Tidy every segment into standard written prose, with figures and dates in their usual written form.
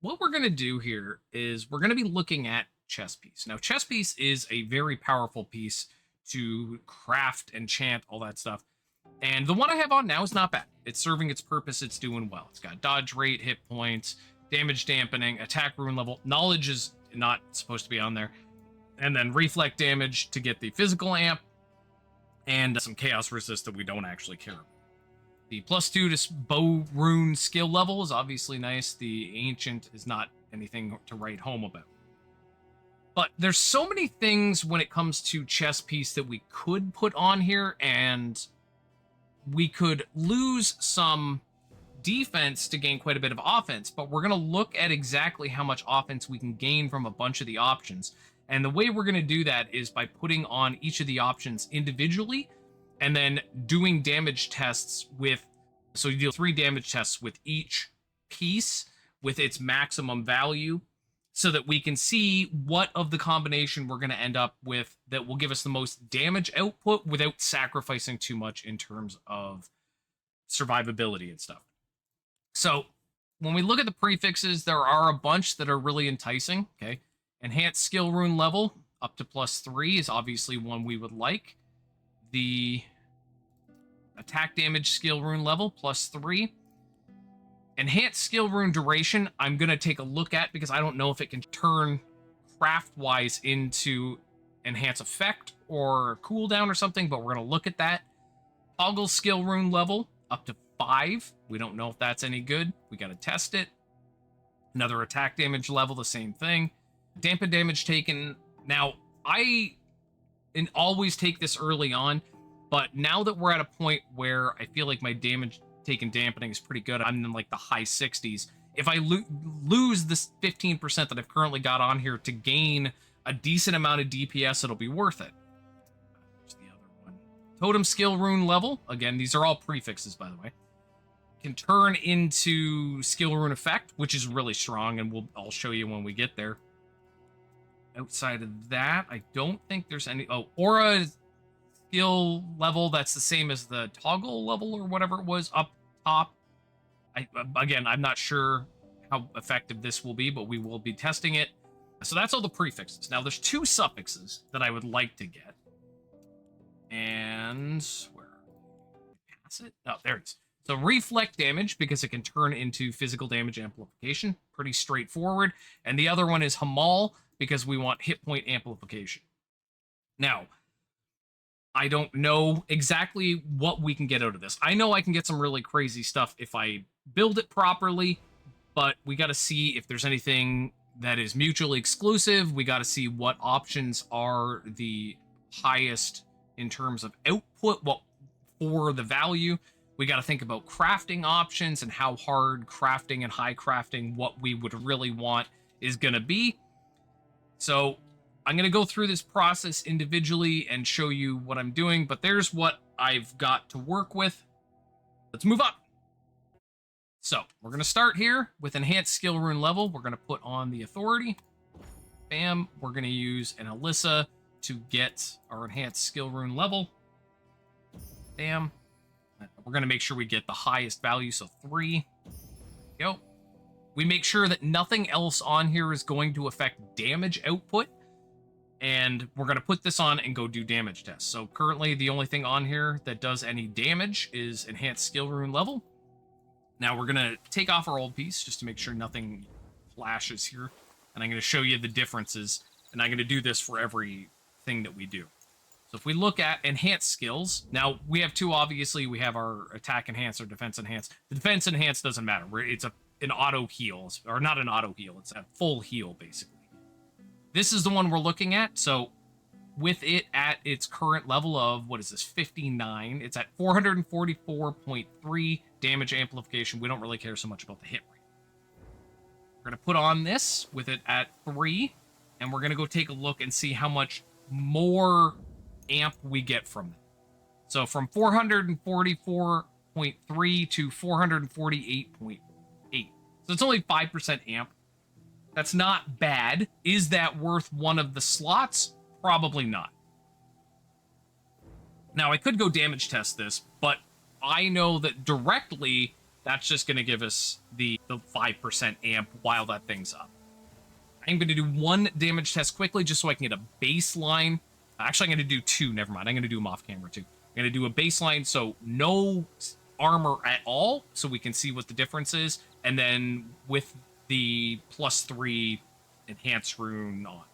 what we're going to do here is we're going to be looking at chess piece. Now, chess piece is a very powerful piece to craft, enchant, all that stuff. And the one I have on now is not bad. It's serving its purpose. It's doing well. It's got dodge rate, hit points, damage dampening, attack rune level. Knowledge is not supposed to be on there. And then reflect damage to get the physical amp and some chaos resist that we don't actually care about. The +2 to bow rune skill level is obviously nice. The ancient is not anything to write home about. But there's so many things when it comes to chess piece that we could put on here, and we could lose some defense to gain quite a bit of offense, but we're going to look at exactly how much offense we can gain from a bunch of the options. And the way we're going to do that is by putting on each of the options individually and then doing damage tests with, so you do 3 damage tests with each piece with its maximum value so that we can see what of the combination we're going to end up with that will give us the most damage output without sacrificing too much in terms of survivability and stuff. So when we look at the prefixes, there are a bunch that are really enticing. Okay, enhanced skill rune level up to +3 is obviously one we would like. The attack damage skill rune level +3. Enhanced skill rune duration, I'm going to take a look at because I don't know if it can turn craft-wise into enhance effect or cooldown or something, but we're going to look at that. Toggle skill rune level up to 5. We don't know if that's any good. We got to test it. Another attack damage level, the same thing. Dampen damage taken. Now, I always take this early on, but now that we're at a point where I feel like my damage taken dampening is pretty good, I'm in like the high 60s. If I lose this 15% that I've currently got on here to gain a decent amount of DPS, it'll be worth it. There's the other one. Totem skill rune level. Again, these are all prefixes, by the way. Can turn into skill rune effect, which is really strong, and I'll show you when we get there. Outside of that, I don't think there's any... Oh, aura skill level, that's the same as the toggle level or whatever it was up top. Again, I'm not sure how effective this will be, but we will be testing it. So that's all the prefixes. Now, there's 2 suffixes that I would like to get. And where? Pass it? Oh, there it is. So reflect damage, because it can turn into physical damage amplification. Pretty straightforward. And the other one is Hamal, because we want hit point amplification. Now, I don't know exactly what we can get out of this. I know I can get some really crazy stuff if I build it properly, but we got to see if there's anything that is mutually exclusive. We got to see what options are the highest in terms of output, what for the value. We got to think about crafting options and how hard crafting and high crafting, what we would really want is going to be. So I'm going to go through this process individually and show you what I'm doing, but there's what I've got to work with. Let's move on. So we're going to start here with enhanced skill rune level. We're going to put on the authority. Bam. We're going to use an Alyssa to get our enhanced skill rune level. Bam. We're going to make sure we get the highest value, so 3. Go. We make sure that nothing else on here is going to affect damage output. And we're going to put this on and go do damage tests. So currently, the only thing on here that does any damage is enhanced skill rune level. Now we're going to take off our old piece just to make sure nothing flashes here. And I'm going to show you the differences. And I'm going to do this for every thing that we do. So if we look at enhanced skills, now we have 2, obviously. We have our attack enhance or defense enhance. The defense enhance doesn't matter. It's an auto heal, or not an auto heal. It's a full heal, basically. This is the one we're looking at. So with it at its current level of, what is this, 59, it's at 444.3 damage amplification. We don't really care so much about the hit rate. We're going to put on this with it at 3, and we're going to go take a look and see how much more amp we get from it. So from 444.3 to 448.8. So it's only 5% amp. That's not bad. Is that worth one of the slots? Probably not. Now, I could go damage test this, but I know that directly That's just going to give us the 5% amp while that thing's up. I'm going to do one damage test quickly just so I can get a baseline. Actually, I'm going to do two. Never mind. I'm going to do them off camera too. I'm going to do a baseline, so no armor at all, so we can see what the difference is. And then with the +3 enhanced rune on.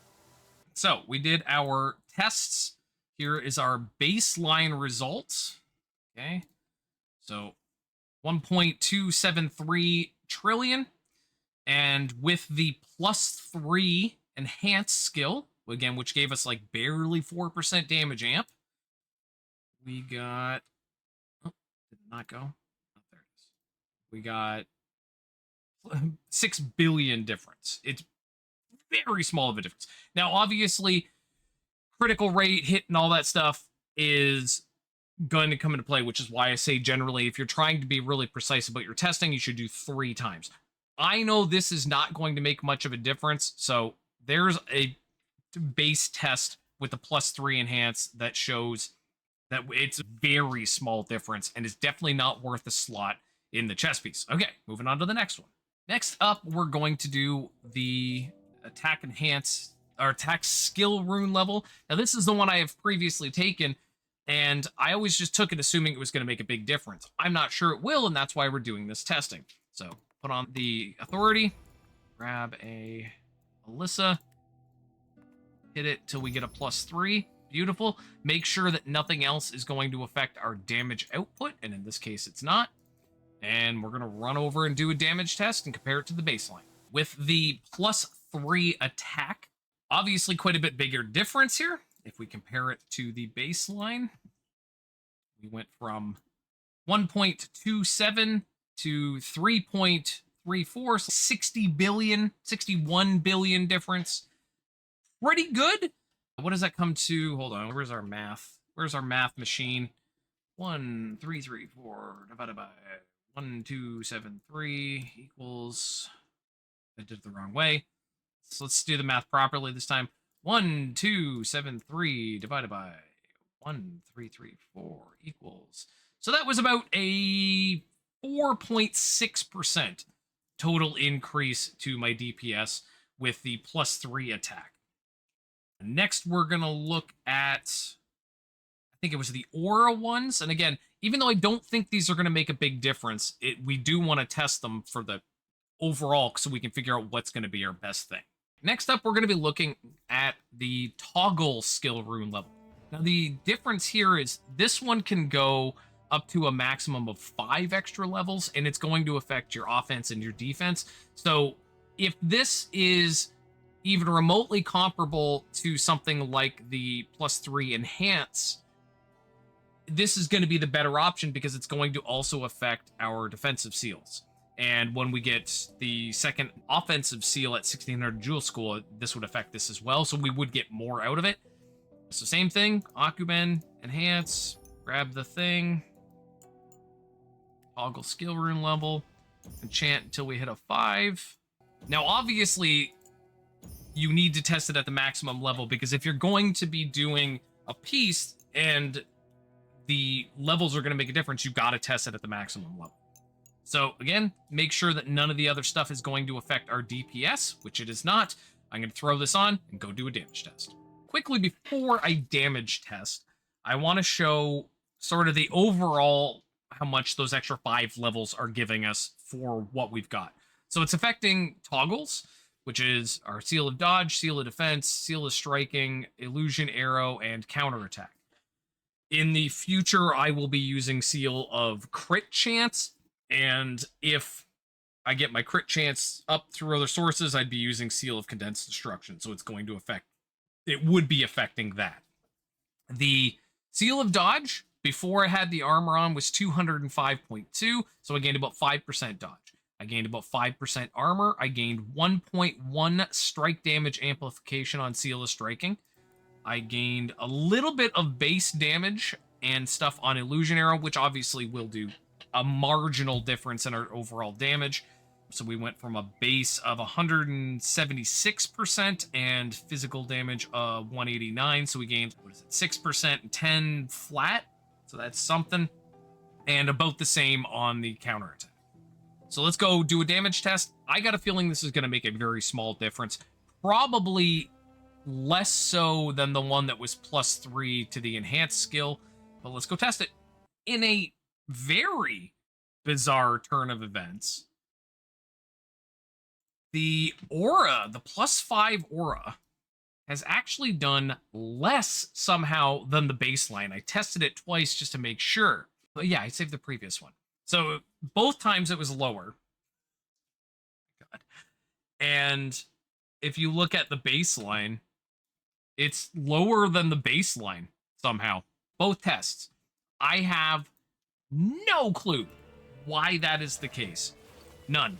So we did our tests. Here is our baseline results. Okay. So 1.273 trillion. And with the +3 enhanced skill, again, which gave us like barely 4% damage amp, we got, oh, did it not go? Oh, there it is. We got 6 billion difference. It's very small of a difference. Now, obviously, critical rate, hit, and all that stuff is going to come into play, which is why I say generally, if you're trying to be really precise about your testing, you should do 3 times. I know this is not going to make much of a difference, so there's a base test with the +3 enhance that shows that it's a very small difference and is definitely not worth the slot in the chess piece. Okay, moving on to the next one. Next up, we're going to do the attack enhance, or attack skill rune level. Now, this is the one I have previously taken, and I always just took it assuming it was going to make a big difference. I'm not sure it will, and that's why we're doing this testing. So, put on the authority, grab a Alyssa, hit it till we get a +3. Beautiful. Make sure that nothing else is going to affect our damage output, and in this case, it's not. And we're going to run over and do a damage test and compare it to the baseline. With the +3 attack, obviously quite a bit bigger difference here. If we compare it to the baseline, we went from 1.27 to 3.34, so 60 billion, 61 billion difference. Pretty good. What does that come to? Hold on, where's our math? Where's our math machine? 1,334 divided by 1,273 equals, I did it the wrong way. So let's do the math properly this time. 1,273 divided by 1,334 equals. So that was about a 4.6% total increase to my DPS with the +3 attack. Next, we're going to look at, I think it was the aura ones. And again, even though I don't think these are going to make a big difference, we do want to test them for the overall so we can figure out what's going to be our best thing. Next up, we're going to be looking at the toggle skill rune level. Now, the difference here is this one can go up to a maximum of 5 extra levels, and it's going to affect your offense and your defense. So if this is even remotely comparable to something like the +3 enhance, this is going to be the better option because it's going to also affect our defensive seals. And when we get the second offensive seal at 1600 Jewel School, this would affect this as well, so we would get more out of it. So same thing, Akuben, enhance, grab the thing, toggle skill rune level, enchant until we hit a 5. Now, obviously, you need to test it at the maximum level because if you're going to be doing a piece and the levels are going to make a difference, you've got to test it at the maximum level. So again, make sure that none of the other stuff is going to affect our DPS, which it is not. I'm going to throw this on and go do a damage test. Quickly, before I damage test, I want to show sort of the overall how much those extra 5 levels are giving us for what we've got. So it's affecting toggles, which is our Seal of Dodge, Seal of Defense, Seal of Striking, Illusion Arrow, and Counterattack. In the future, I will be using Seal of Crit Chance, and if I get my crit chance up through other sources, I'd be using Seal of Condensed Destruction, so it's going to affect, it would be affecting that. The Seal of Dodge, before I had the armor on, was 205.2, so I gained about 5% dodge. I gained about 5% armor. I gained 1.1 strike damage amplification on Seal of Striking. I gained a little bit of base damage and stuff on Illusion Arrow, which obviously will do a marginal difference in our overall damage. So we went from a base of 176% and physical damage of 189. So we gained, 6% and 10 flat. So that's something. And about the same on the counterattack. So let's go do a damage test. I got a feeling this is going to make a very small difference. Probably less so than the one that was +3 to the enhanced skill. But let's go test it. In a very bizarre turn of events, the aura, the +5 aura, has actually done less somehow than the baseline. I tested it twice just to make sure. But yeah, I saved the previous one. So both times it was lower. God. And if you look at the baseline, it's lower than the baseline somehow. Both tests. I have no clue why that is the case. None.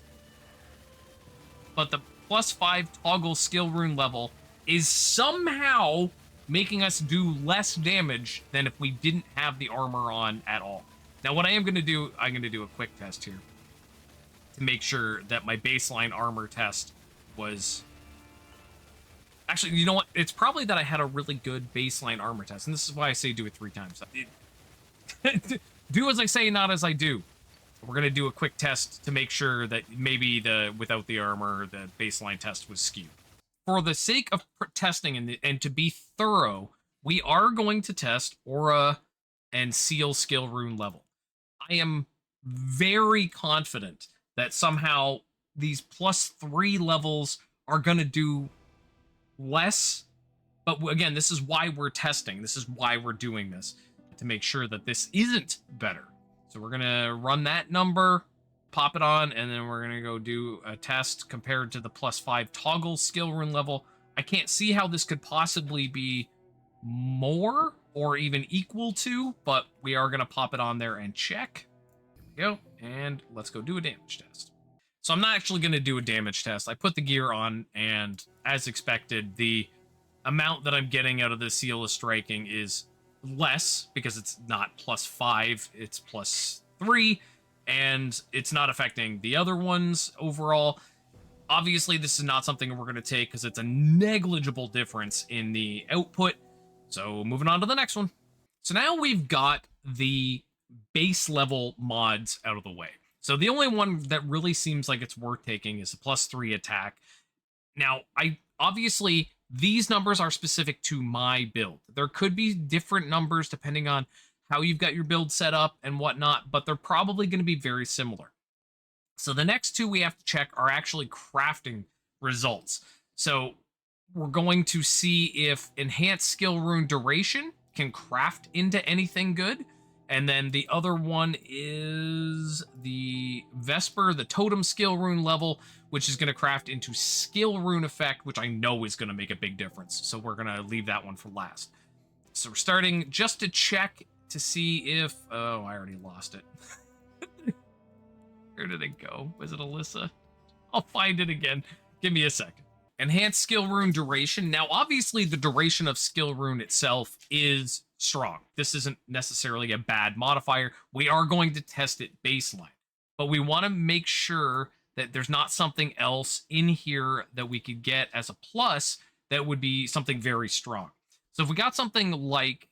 But the +5 toggle skill rune level is somehow making us do less damage than if we didn't have the armor on at all. Now, what I am going to do, I'm going to do a quick test here to make sure that my baseline armor test was... Actually, you know what? It's probably that I had a really good baseline armor test, and this is why I say do it 3 times. Do as I say, not as I do. We're going to do a quick test to make sure that maybe without the armor, the baseline test was skewed. For the sake of testing and to be thorough, we are going to test aura and seal skill rune level. I am very confident that somehow these +3 levels are going to do less. But again, this is why we're testing. This is why we're doing this, to make sure that this isn't better. So we're going to run that number, pop it on, and then we're going to go do a test compared to the +5 toggle skill rune level. I can't see how this could possibly be more or even equal to, but we are going to pop it on there and check. There we go. And let's go do a damage test. So I'm not actually going to do a damage test. I put the gear on, and as expected, the amount that I'm getting out of the seal of striking is less because it's not +5, it's +3, and it's not affecting the other ones overall. Obviously, this is not something we're going to take because it's a negligible difference in the output. So moving on to the next one. So now we've got the base level mods out of the way. So the only one that really seems like it's worth taking is the +3 attack. Now, obviously, these numbers are specific to my build. There could be different numbers depending on how you've got your build set up and whatnot, but they're probably going to be very similar. So the next two we have to check are actually crafting results. So we're going to see if enhanced skill rune duration can craft into anything good. And then the other one is the Vesper, the totem skill rune level, which is going to craft into skill rune effect, which I know is going to make a big difference. So we're going to leave that one for last. So we're starting just to check to see if... Oh, I already lost it. Where did it go? Was it Alyssa? I'll find it again. Give me a second. Enhanced skill rune duration. Now, obviously, the duration of skill rune itself is strong. This isn't necessarily a bad modifier. We are going to test it baseline, but we want to make sure that there's not something else in here that we could get as a plus that would be something very strong. So if we got something like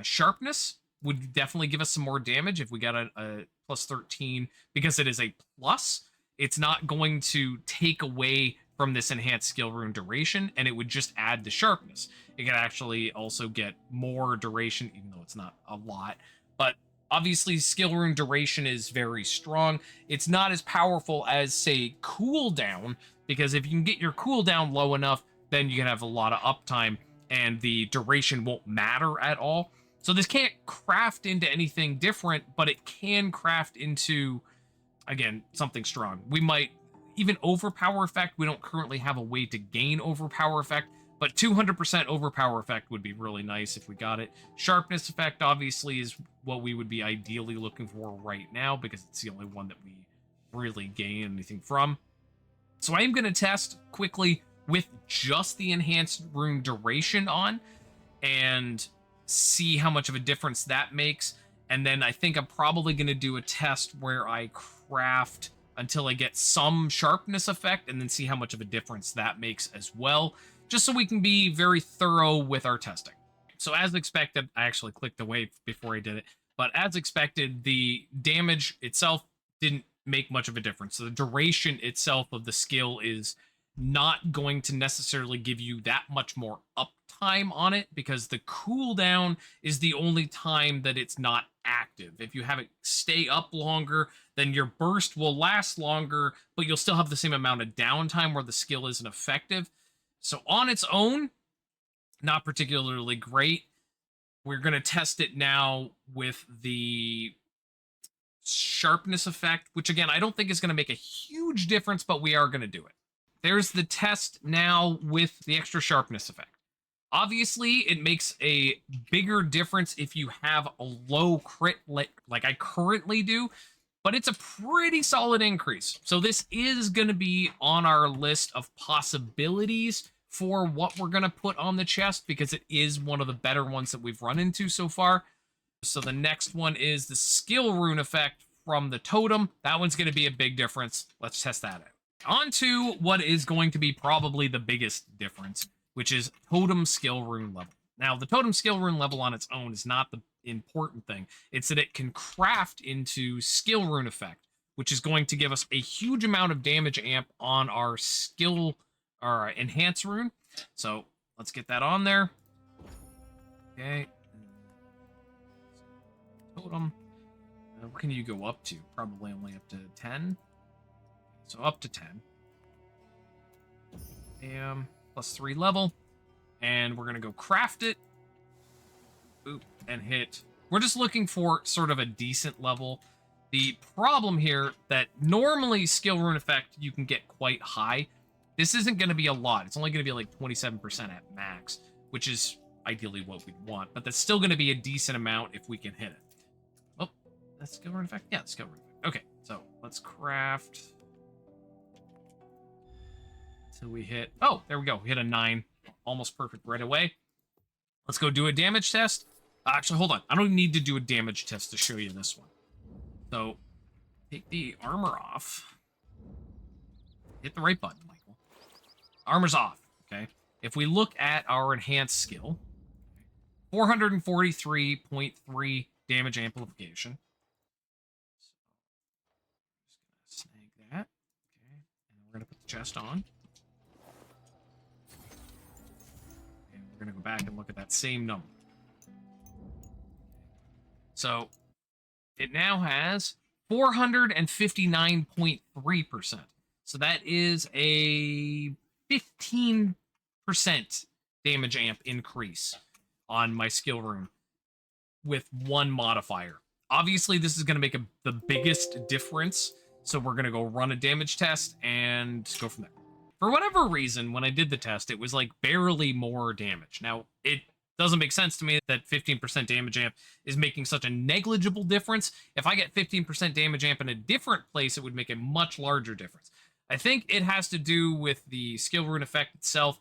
sharpness, would definitely give us some more damage. If we got a +13, because it is a plus, it's not going to take away from this enhanced skill rune duration, and it would just add the sharpness. It could actually also get more duration, even though it's not a lot. But obviously, skill rune duration is very strong. It's not as powerful as, say, cooldown, because if you can get your cooldown low enough, then you can have a lot of uptime, and the duration won't matter at all. So this can't craft into anything different, but it can craft into, again, something strong. We might even overpower effect. We don't currently have a way to gain overpower effect, but 200% overpower effect would be really nice if we got it. Sharpness effect, obviously, is what we would be ideally looking for right now because it's the only one that we really gain anything from. So I am going to test quickly with just the enhanced rune duration on and see how much of a difference that makes. And then I think I'm probably going to do a test where I craft until I get some sharpness effect and then see how much of a difference that makes as well, just so we can be very thorough with our testing. So as expected, I actually clicked away before I did it, but as expected, the damage itself didn't make much of a difference. So the duration itself of the skill is not going to necessarily give you that much more uptime on it, because the cooldown is the only time that it's not active. If you have it stay up longer, then your burst will last longer, but you'll still have the same amount of downtime where the skill isn't effective. So on its own, not particularly great. We're going to test it now with the sharpness effect, which again, I don't think is going to make a huge difference, but we are going to do it. There's the test now with the extra sharpness effect. Obviously, it makes a bigger difference if you have a low crit like I currently do, but it's a pretty solid increase. So this is going to be on our list of possibilities for what we're going to put on the chest, because it is one of the better ones that we've run into so far. So the next one is the skill rune effect from the totem. That one's going to be a big difference. Let's test that out. On to what is going to be probably the biggest difference, which is totem skill rune level. Now, the totem skill rune level on its own is not the important thing. It's that it can craft into skill rune effect, which is going to give us a huge amount of damage amp on our skill, our enhance rune. So let's get that on there. Okay. Totem. What can you go up to? Probably only up to 10. So up to 10. Bam. Plus 3 level. And we're going to go craft it. Oop. And hit. We're just looking for sort of a decent level. The problem here that normally skill rune effect you can get quite high. This isn't going to be a lot. It's only going to be like 27% at max, which is ideally what we'd want. But that's still going to be a decent amount if we can hit it. Oh, that's skill rune effect? Yeah, skill rune effect. Okay, so let's craft. So we hit, oh, there we go. We hit a 9. Almost perfect right away. Let's go do a damage test. Actually, hold on. I don't need to do a damage test to show you this one. So, take the armor off. Hit the right button, Michael. Armor's off, okay? If we look at our enhanced skill, 443.3 damage amplification. So, just gonna snag that. Okay, and we're gonna put the chest on. And we're gonna go back and look at that same number. So, it now has 459.3%. So that is a 15% damage amp increase on my skill rune with one modifier. Obviously, this is going to make the biggest difference. So we're going to go run a damage test and go from there. For whatever reason, when I did the test, it was like barely more damage. Now, it doesn't make sense to me that 15% damage amp is making such a negligible difference. If I get 15% damage amp in a different place, it would make a much larger difference. I think it has to do with the skill rune effect itself,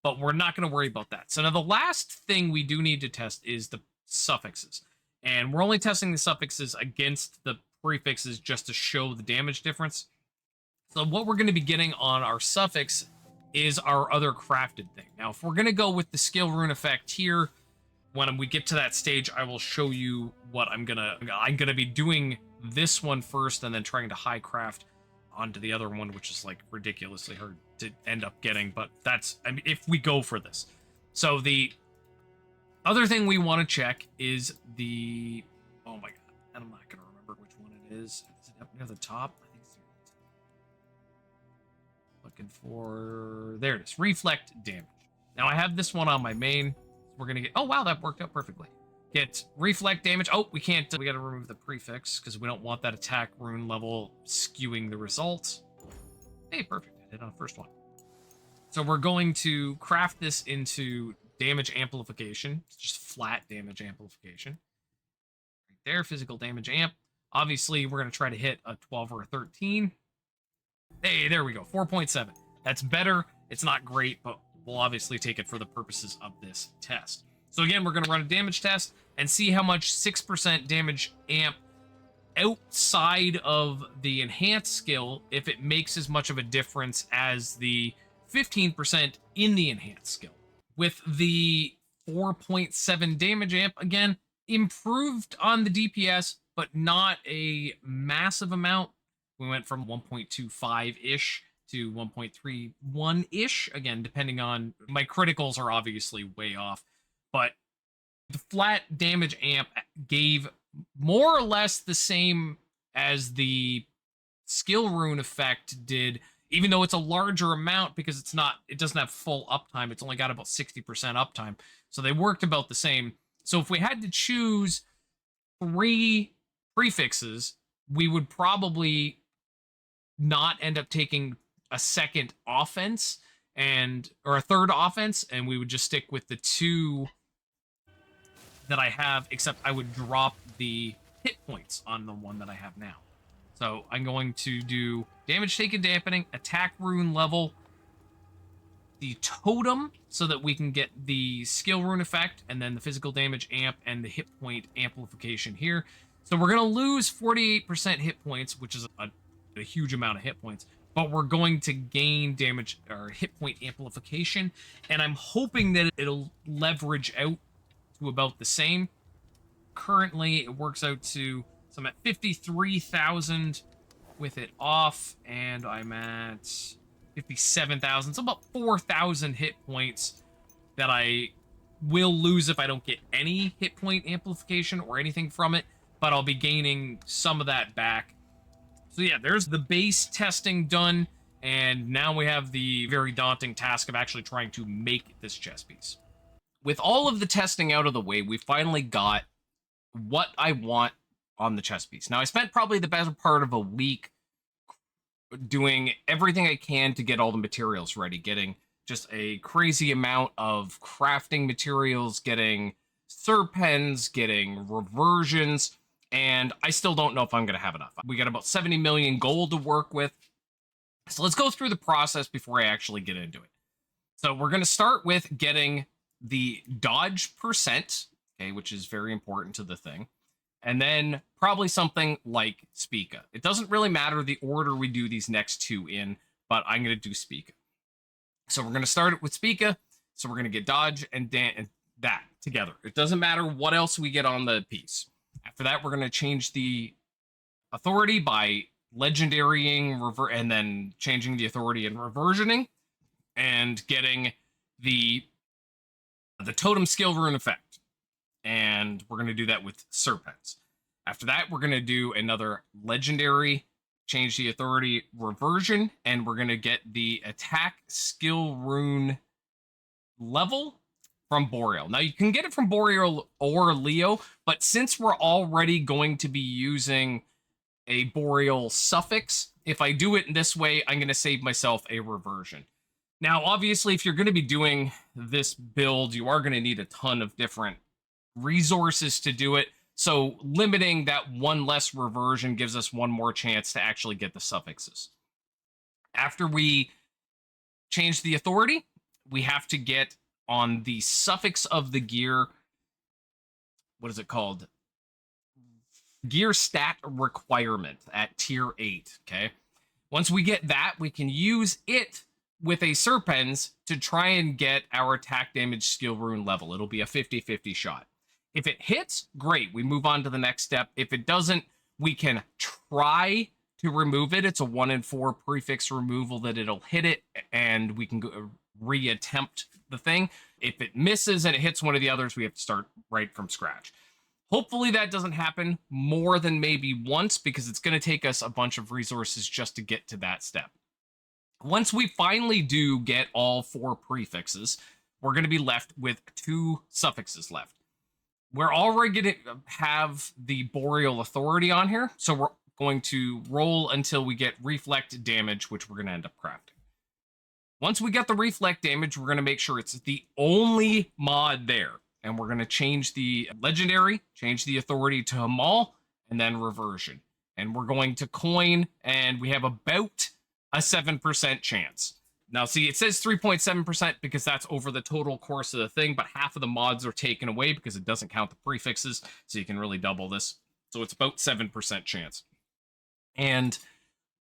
but we're not going to worry about that. So now the last thing we do need to test is the suffixes. And we're only testing the suffixes against the prefixes just to show the damage difference. So what we're going to be getting on our suffix is our other crafted thing. Now, if we're going to go with the skill rune effect here, when we get to that stage, I will show you what I'm going to be doing this one first and then trying to high craft onto the other one, which is like ridiculously hard to end up getting, but that's, I mean, if we go for this. So the other thing we want to check is the, oh my god, and I'm not going to remember which one it is. Is it up near the top? I think it's near the top. Looking for, there it is, reflect damage. Now I have this one on my main. We're going to get, oh wow, that worked out perfectly. Get reflect damage. Oh, we can't, we got to remove the prefix because we don't want that attack rune level skewing the results. Hey, perfect, I did on the first one. So we're going to craft this into damage amplification. It's just flat damage amplification. Right there, physical damage amp. Obviously, we're going to try to hit a 12 or a 13. Hey, there we go, 4.7. That's better. It's not great, but we'll obviously take it for the purposes of this test. So again, we're going to run a damage test and see how much 6% damage amp outside of the enhanced skill, if it makes as much of a difference as the 15% in the enhanced skill. With the 4.7 damage amp, again, improved on the DPS, but not a massive amount. We went from 1.25-ish to 1.31-ish. Again, depending on my criticals are obviously way off, but the flat damage amp gave more or less the same as the skill rune effect did, even though it's a larger amount because it doesn't have full uptime. It's only got about 60% uptime. So they worked about the same. So if we had to choose 3 prefixes, we would probably not end up taking a second offense or a third offense, and we would just stick with the 2 that I have, except I would drop the hit points on the one that I have now. So I'm going to do damage taken dampening, attack rune level, the totem, so that we can get the skill rune effect, and then the physical damage amp and the hit point amplification here. So we're going to lose 48% hit points, which is a huge amount of hit points, but we're going to gain damage or hit point amplification, and I'm hoping that it'll leverage out to about the same. Currently, it works out to, so I'm at 53,000 with it off, and I'm at 57,000. So about 4,000 hit points that I will lose if I don't get any hit point amplification or anything from it, but I'll be gaining some of that back. So yeah, there's the base testing done, and now we have the very daunting task of actually trying to make this chess piece. With all of the testing out of the way, we finally got what I want on the chess piece. Now, I spent probably the better part of a week doing everything I can to get all the materials ready, getting just a crazy amount of crafting materials, getting serpens, getting reversions, and I still don't know if I'm going to have enough. We got about 70 million gold to work with. So let's go through the process before I actually get into it. So we're going to start with getting the dodge percent, okay, which is very important to the thing. And then probably something like Spica. It doesn't really matter the order we do these next 2 in, but I'm going to do Spica. So we're going to start it with Spica. So we're going to get dodge and that together. It doesn't matter what else we get on the piece. After that, we're going to change the authority by legendarying, and then changing the authority and reversioning, and getting the totem skill rune effect. And we're going to do that with serpents. After that, we're going to do another legendary, change the authority, reversion, and we're going to get the attack skill rune level from Boreal. Now, you can get it from Boreal or Leo, but since we're already going to be using a Boreal suffix, if I do it in this way, I'm going to save myself a reversion. Now, obviously, if you're going to be doing this build, you are going to need a ton of different resources to do it. So limiting that one less reversion gives us one more chance to actually get the suffixes. After we change the authority, we have to get on the suffix of the gear. What is it called? Gear stat requirement at tier 8. Okay. Once we get that, we can use it with a Serpens to try and get our attack damage skill rune level. It'll be a 50-50 shot. If it hits, great. We move on to the next step. If it doesn't, we can try to remove it. It's a 1 in 4 prefix removal that it'll hit it, and we can go reattempt the thing. If it misses and it hits one of the others, we have to start right from scratch. Hopefully that doesn't happen more than maybe once, because it's going to take us a bunch of resources just to get to that step. Once we finally do get all 4 prefixes, we're going to be left with 2 suffixes left. We're already going to have the Boreal Authority on here, so we're going to roll until we get Reflect damage, which we're going to end up crafting. Once we get the Reflect damage, we're going to make sure it's the only mod there. And we're going to change the Legendary, change the Authority to Hamal, and then Reversion. And we're going to coin, and we have about a 7% chance. Now, see, it says 3.7% because that's over the total course of the thing, but half of the mods are taken away because it doesn't count the prefixes, so you can really double this. So it's about 7% chance. And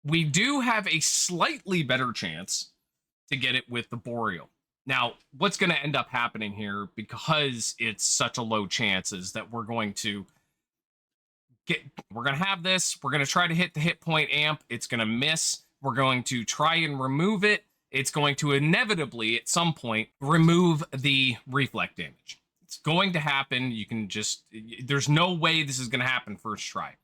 we do have a slightly better chance to get it with the Boreal. Now, what's going to end up happening here, because it's such a low chance, is that we're going to we're going to have this. We're going to try to hit the hit point amp. It's going to miss. We're going to try and remove it. It's going to inevitably, at some point, remove the reflect damage. It's going to happen. You can just, there's no way this is going to happen first try.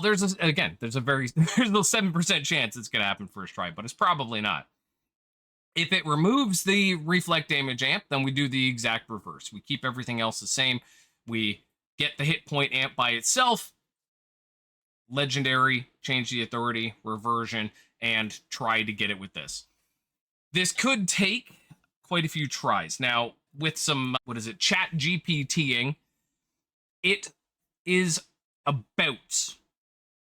There's a 7% chance it's going to happen first try, but it's probably not. If it removes the reflect damage amp, then we do the exact reverse. We keep everything else the same. We get the hit point amp by itself, legendary, change the authority, reversion, and try to get it with this. This could take quite a few tries. Now, with some, chat GPTing, it is about,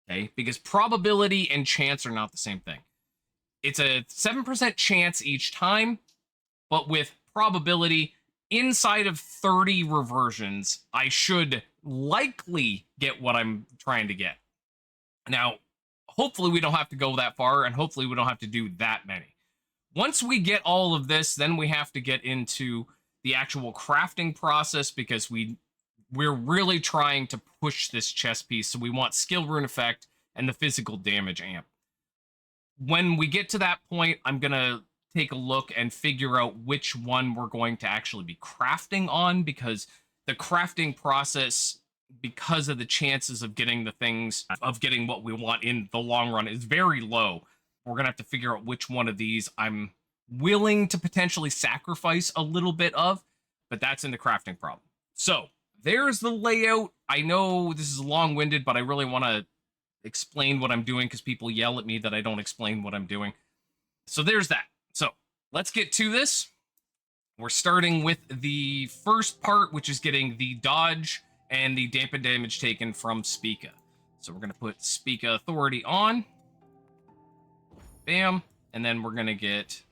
okay, because probability and chance are not the same thing. It's a 7% chance each time, but with probability inside of 30 reversions, I should likely get what I'm trying to get. Now, hopefully we don't have to go that far, and hopefully we don't have to do that many. Once we get all of this, then we have to get into the actual crafting process, because we're really trying to push this chess piece. So we want skill rune effect and the physical damage amp. When we get to that point, I'm going to take a look and figure out which one we're going to actually be crafting on, because the crafting process, because of the chances of getting the things, of getting what we want in the long run, is very low. We're going to have to figure out which one of these I'm willing to potentially sacrifice a little bit of, but that's in the crafting problem. So there's the layout. I know this is long-winded, but I really want to explain what I'm doing because people yell at me that I don't explain what I'm doing. So there's that. So let's get to this. We're starting with the first part, which is getting the dodge and the dampen damage taken from Spica. So we're going to put Spica authority on. Bam. And then we're going to get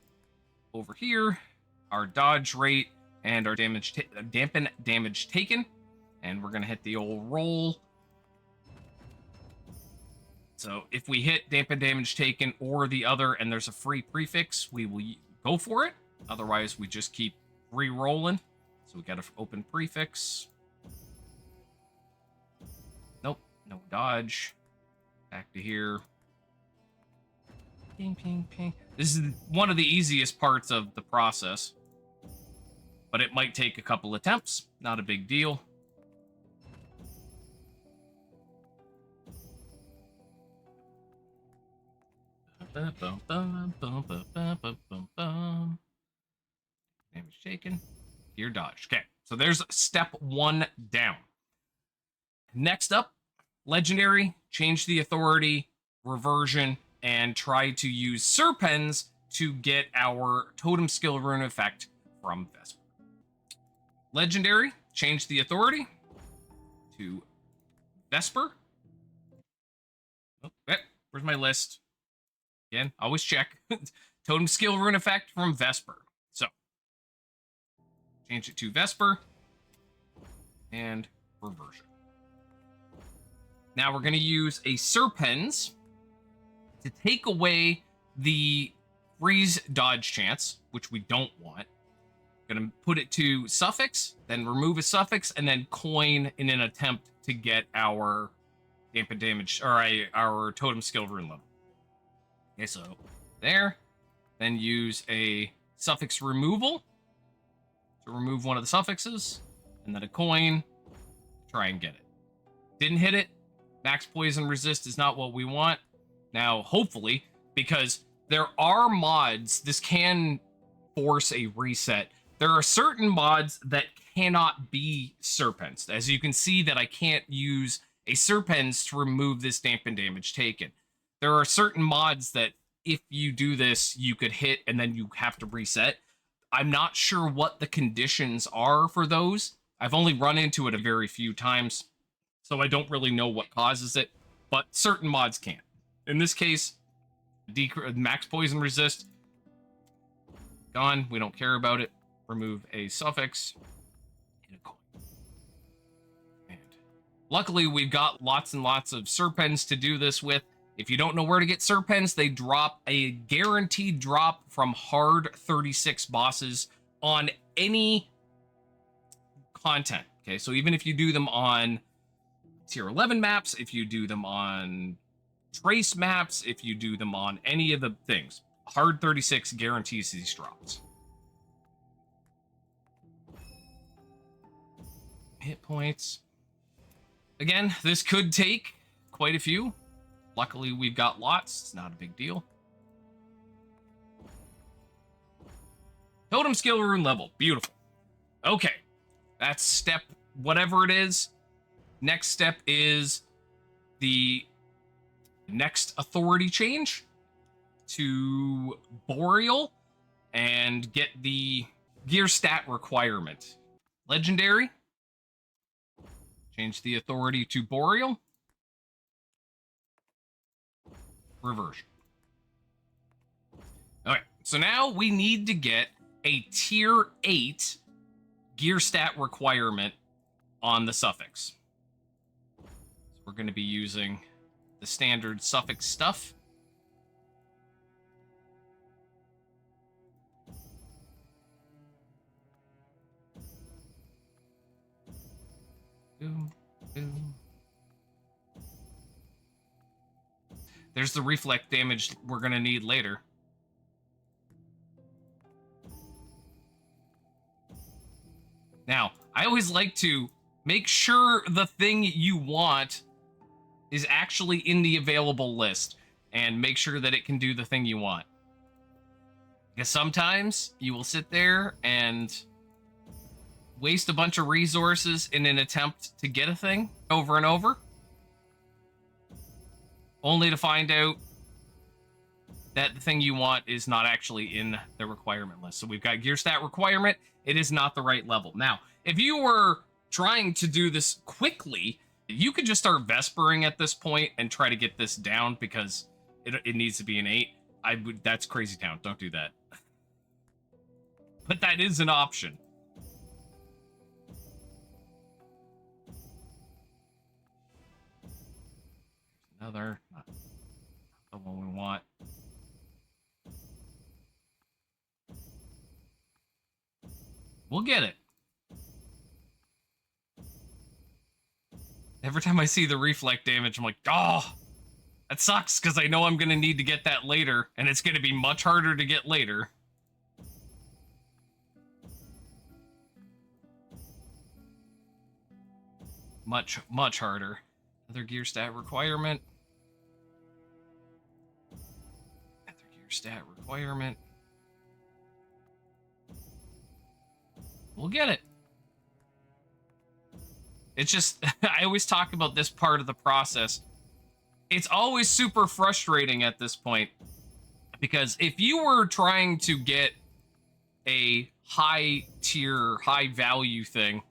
over here our dodge rate and our dampen damage taken. And we're going to hit the old roll. So if we hit dampen damage taken or the other and there's a free prefix, we will go for it. Otherwise, we just keep re-rolling. So we got to open prefix. Nope, no dodge. Back to here. Ping, ping, ping. This is one of the easiest parts of the process, but it might take a couple attempts. Not a big deal. Damage taken. Gear dodge. Okay, so there's step one down. Next up, legendary, change the authority, reversion, and try to use Serpens to get our totem skill rune effect from Vesper. Legendary, change the authority to Vesper. Okay, where's my list? Again, always check. Totem skill rune effect from Vesper. So, change it to Vesper and reversion. Now we're going to use a Serpens to take away the freeze dodge chance, which we don't want. Going to put it to suffix, then remove a suffix, and then coin in an attempt to get our dampen damage, or our totem skill rune level. Okay, so there. Then use a suffix removal to remove one of the suffixes, and then a coin to try and get it. Didn't hit it. Max poison resist is not what we want. Now, hopefully, because there are mods, this can force a reset. There are certain mods that cannot be Serpents. As you can see that I can't use a Serpents to remove this dampen damage taken. There are certain mods that if you do this, you could hit and then you have to reset. I'm not sure what the conditions are for those. I've only run into it a very few times, so I don't really know what causes it, but certain mods can. In this case, max poison resist, gone. We don't care about it. Remove a suffix and a coin. And luckily, we've got lots and lots of Serpens to do this with. If you don't know where to get Serpens, they drop a guaranteed drop from hard 36 bosses on any content. Okay, so even if you do them on tier 11 maps, if you do them on trace maps, if you do them on any of the things. Hard 36 guarantees these drops. Hit points. Again, this could take quite a few. Luckily, we've got lots. It's not a big deal. Totem skill rune level. Beautiful. Okay. That's step whatever it is. Next step is the next authority change to Boreal and get the gear stat requirement. Legendary. Change the authority to Boreal. Reversion. Okay, so now we need to get a tier 8 gear stat requirement on the suffix. So we're going to be using the standard suffix stuff. Boom, boom. There's the reflect damage we're going to need later. Now, I always like to make sure the thing you want is actually in the available list and make sure that it can do the thing you want. Because sometimes you will sit there and waste a bunch of resources in an attempt to get a thing over and over, only to find out that the thing you want is not actually in the requirement list. So we've got gear stat requirement. It is not the right level. Now, if you were trying to do this quickly, you could just start Vespering at this point and try to get this down because it needs to be an 8. That's crazy town. Don't do that. But that is an option. Another, not the one we want. We'll get it. Every time I see the reflect damage, I'm like, oh, that sucks because I know I'm going to need to get that later, and it's going to be much harder to get later. Much, much harder. Another gear stat requirement. Another gear stat requirement. We'll get it. It's just, I always talk about this part of the process. It's always super frustrating at this point. Because if you were trying to get a high tier, high value thing,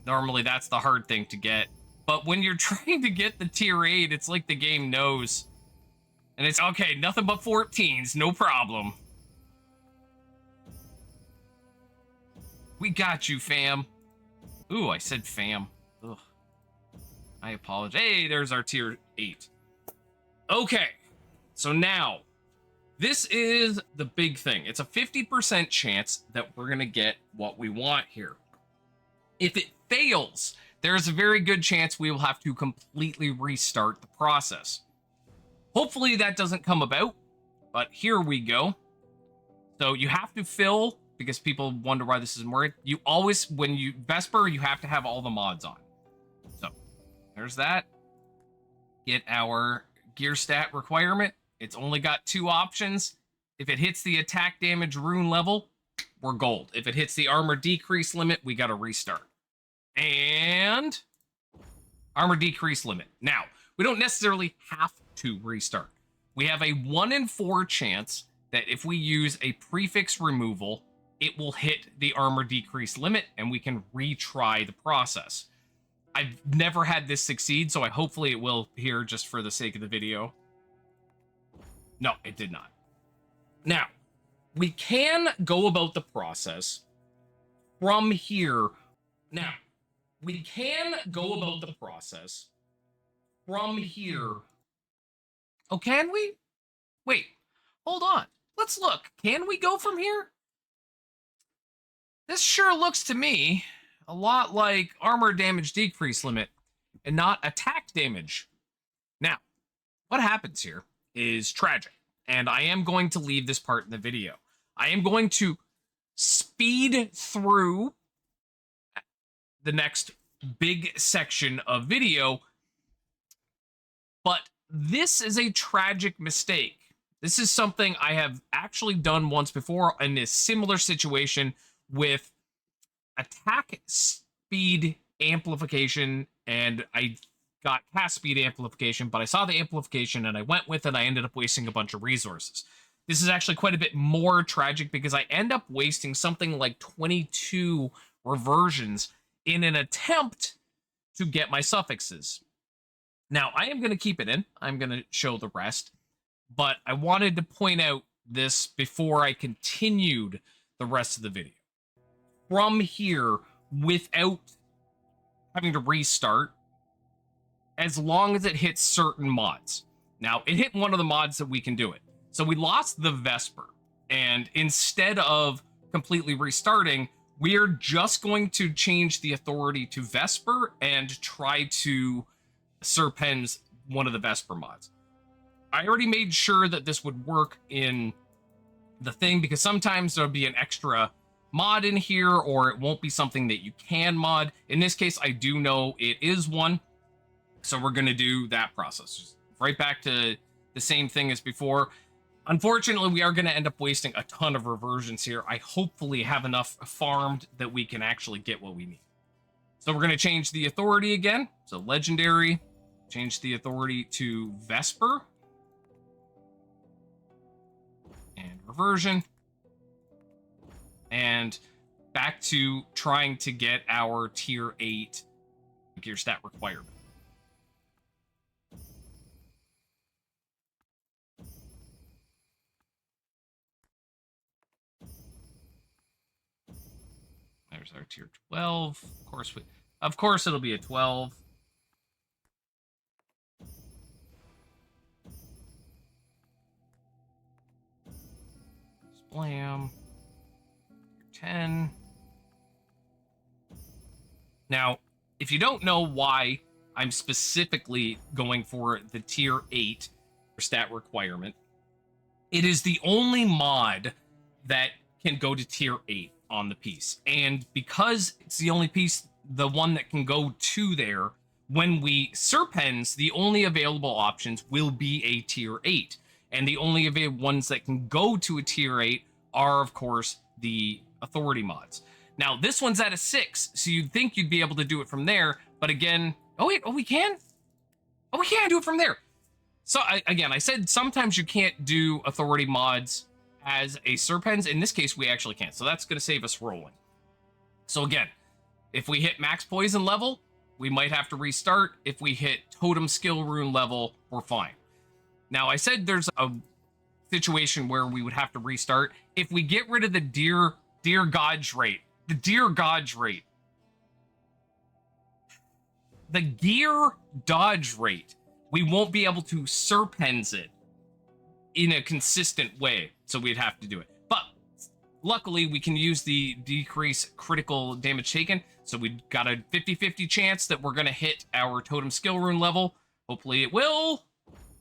normally that's the hard thing to get. But when you're trying to get the tier 8, it's like the game knows. And it's, okay, nothing but 14s, no problem. We got you, fam. Ooh, I said fam. Ugh. I apologize. Hey, there's our tier 8. Okay, so now, this is the big thing. It's a 50% chance that we're going to get what we want here. If it fails, there's a very good chance we will have to completely restart the process. Hopefully that doesn't come about, but here we go. So you have to fill, because people wonder why this isn't working. You always, when you Vesper, you have to have all the mods on. So there's that. Get our gear stat requirement. It's only got 2 options. If it hits the attack damage rune level, we're gold. If it hits the armor decrease limit, we got to restart. And armor decrease limit. Now, we don't necessarily have to restart. We have a 1 in 4 chance that if we use a prefix removal, it will hit the armor decrease limit and we can retry the process. I've never had this succeed, so hopefully it will here just for the sake of the video. No, it did not. Now, we can go about the process from here. Now, we can go about the process from here. Oh, can we? Wait, hold on. Let's look. Can we go from here? This sure looks to me a lot like armor damage decrease limit. and not attack damage. Now, what happens here is tragic, and I am going to leave this part in the video. I am going to speed through the next big section of video, but this is a tragic mistake. This is something I have actually done once before in a similar situation with attack speed amplification, and I got cast speed amplification, but I saw the amplification and I went with it. I ended up wasting a bunch of resources. This is actually quite a bit more tragic because I end up wasting something like 22 reversions in an attempt to get my suffixes. Now, I am going to keep it in. I'm going to show the rest, but I wanted to point out this before I continued the rest of the video. From here, without having to restart, as long as it hits certain mods. Now, it hit one of the mods that we can do it. So we lost the Vesper, and instead of completely restarting, we're just going to change the authority to Vesper and try to serpens one of the Vesper mods. I already made sure that this would work in the thing, because sometimes there'll be an extra mod in here, or it won't be something that you can mod. In this case, I do know it is one, so we're going to do that process. Just right back to the same thing as before. Unfortunately, we are going to end up wasting a ton of reversions here. I hopefully have enough farmed that we can actually get what we need. So we're going to change the authority again. So legendary, change the authority to Vesper. And reversion. And back to trying to get our tier 8 gear stat requirement. There's our tier 12. Of course it'll be a 12. Splam. 10. Now, if you don't know why I'm specifically going for the tier 8 stat requirement, it is the only mod that can go to tier 8 on the piece. And because it's the only piece, the one that can go to there, when we serpens, the only available options will be a tier 8. And the only available ones that can go to a tier 8 are, of course, the authority mods. Now, this one's at a 6, so you'd think you'd be able to do it from there. But again, we can? Oh, we can't do it from there. So, again, I said sometimes you can't do authority mods as a serpens. In this case, we actually can't. So that's going to save us rolling. So again, if we hit max poison level, we might have to restart. If we hit totem skill rune level, we're fine. Now, I said there's a situation where we would have to restart. If we get rid of the deer gauge rate, the gear dodge rate, we won't be able to serpens it in a consistent way, so we'd have to do it. But luckily, we can use the decrease critical damage taken, so we've got a 50-50 chance that we're going to hit our totem skill rune level. Hopefully it will.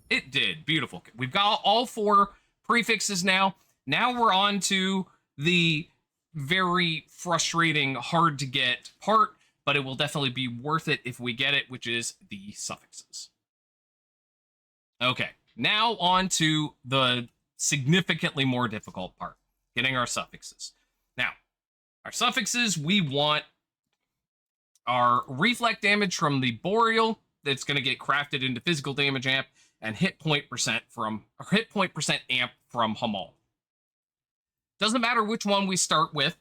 It did. Beautiful. We've got all 4 prefixes now. Now we're on to the very frustrating, hard to get part, but it will definitely be worth it if we get it, which is the suffixes. Okay, now on to the significantly more difficult part, getting our suffixes. Now, our suffixes, we want our reflect damage from the Boreal, that's going to get crafted into physical damage amp, and hit point percent amp from Hamal. Doesn't matter which one we start with,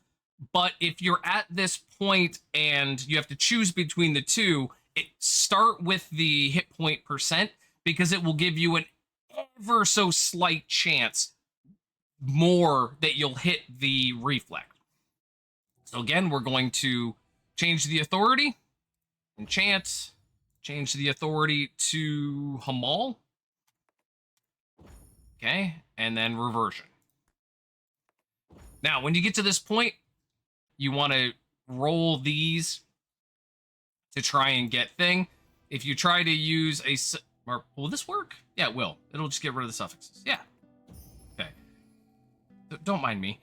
but if you're at this point and you have to choose between the two, start with the hit point percent, because it will give you an ever so slight chance more that you'll hit the reflect. So again, we're going to change the authority, enchant, change the authority to Hamal. Okay, and then reversion. Now, when you get to this point, you want to roll these to try and get thing. If you try to use or will this work? Yeah, it will. It'll just get rid of the suffixes. Yeah. Okay. Don't mind me.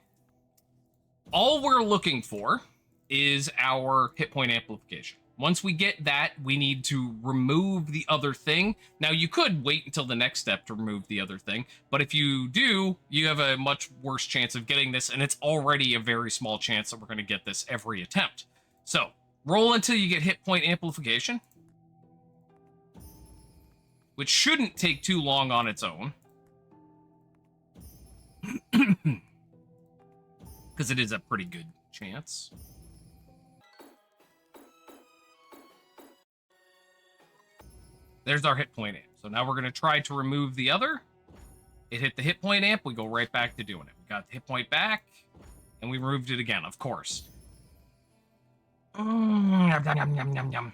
All we're looking for is our hit point amplification. Once we get that, we need to remove the other thing. Now, you could wait until the next step to remove the other thing, but if you do, you have a much worse chance of getting this, and it's already a very small chance that we're going to get this every attempt. So, roll until you get hit point amplification, which shouldn't take too long on its own. Because it is a pretty good chance. There's our hit point amp. So now we're going to try to remove the other. It hit the hit point amp. We go right back to doing it. We got the hit point back. And we removed it again, of course. Yum, yum, yum, yum, yum.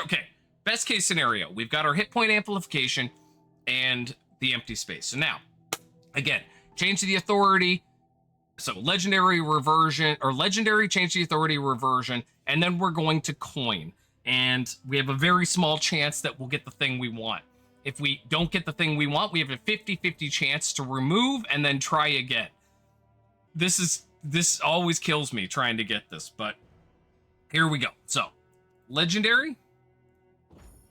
Okay. Best case scenario. We've got our hit point amplification and the empty space. So now, again, change the authority. So legendary reversion, or legendary, change the authority, reversion, and then we're going to coin. And we have a very small chance that we'll get the thing we want. If we don't get the thing we want, we have a 50-50 chance to remove and then try again. This always kills me trying to get this, but here we go. So, legendary,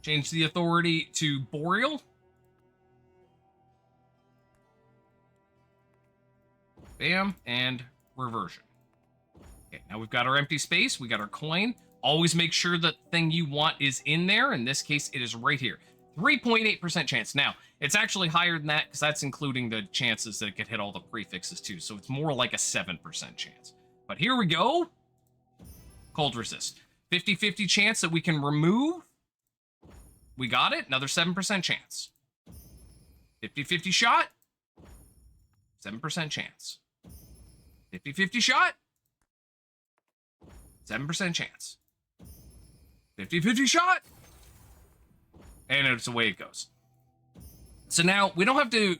change the authority to boreal. Bam, and reversion. Okay, now we've got our empty space, we got our coin. Always make sure that the thing you want is in there. In this case, it is right here. 3.8% chance. Now, it's actually higher than that because that's including the chances that it could hit all the prefixes too. So it's more like a 7% chance. But here we go. Cold resist. 50-50 chance that we can remove. We got it. Another 7% chance. 50-50 shot. 7% chance. 50-50 shot. 7% chance. 50-50 shot. And it's the way it goes. So now we don't have to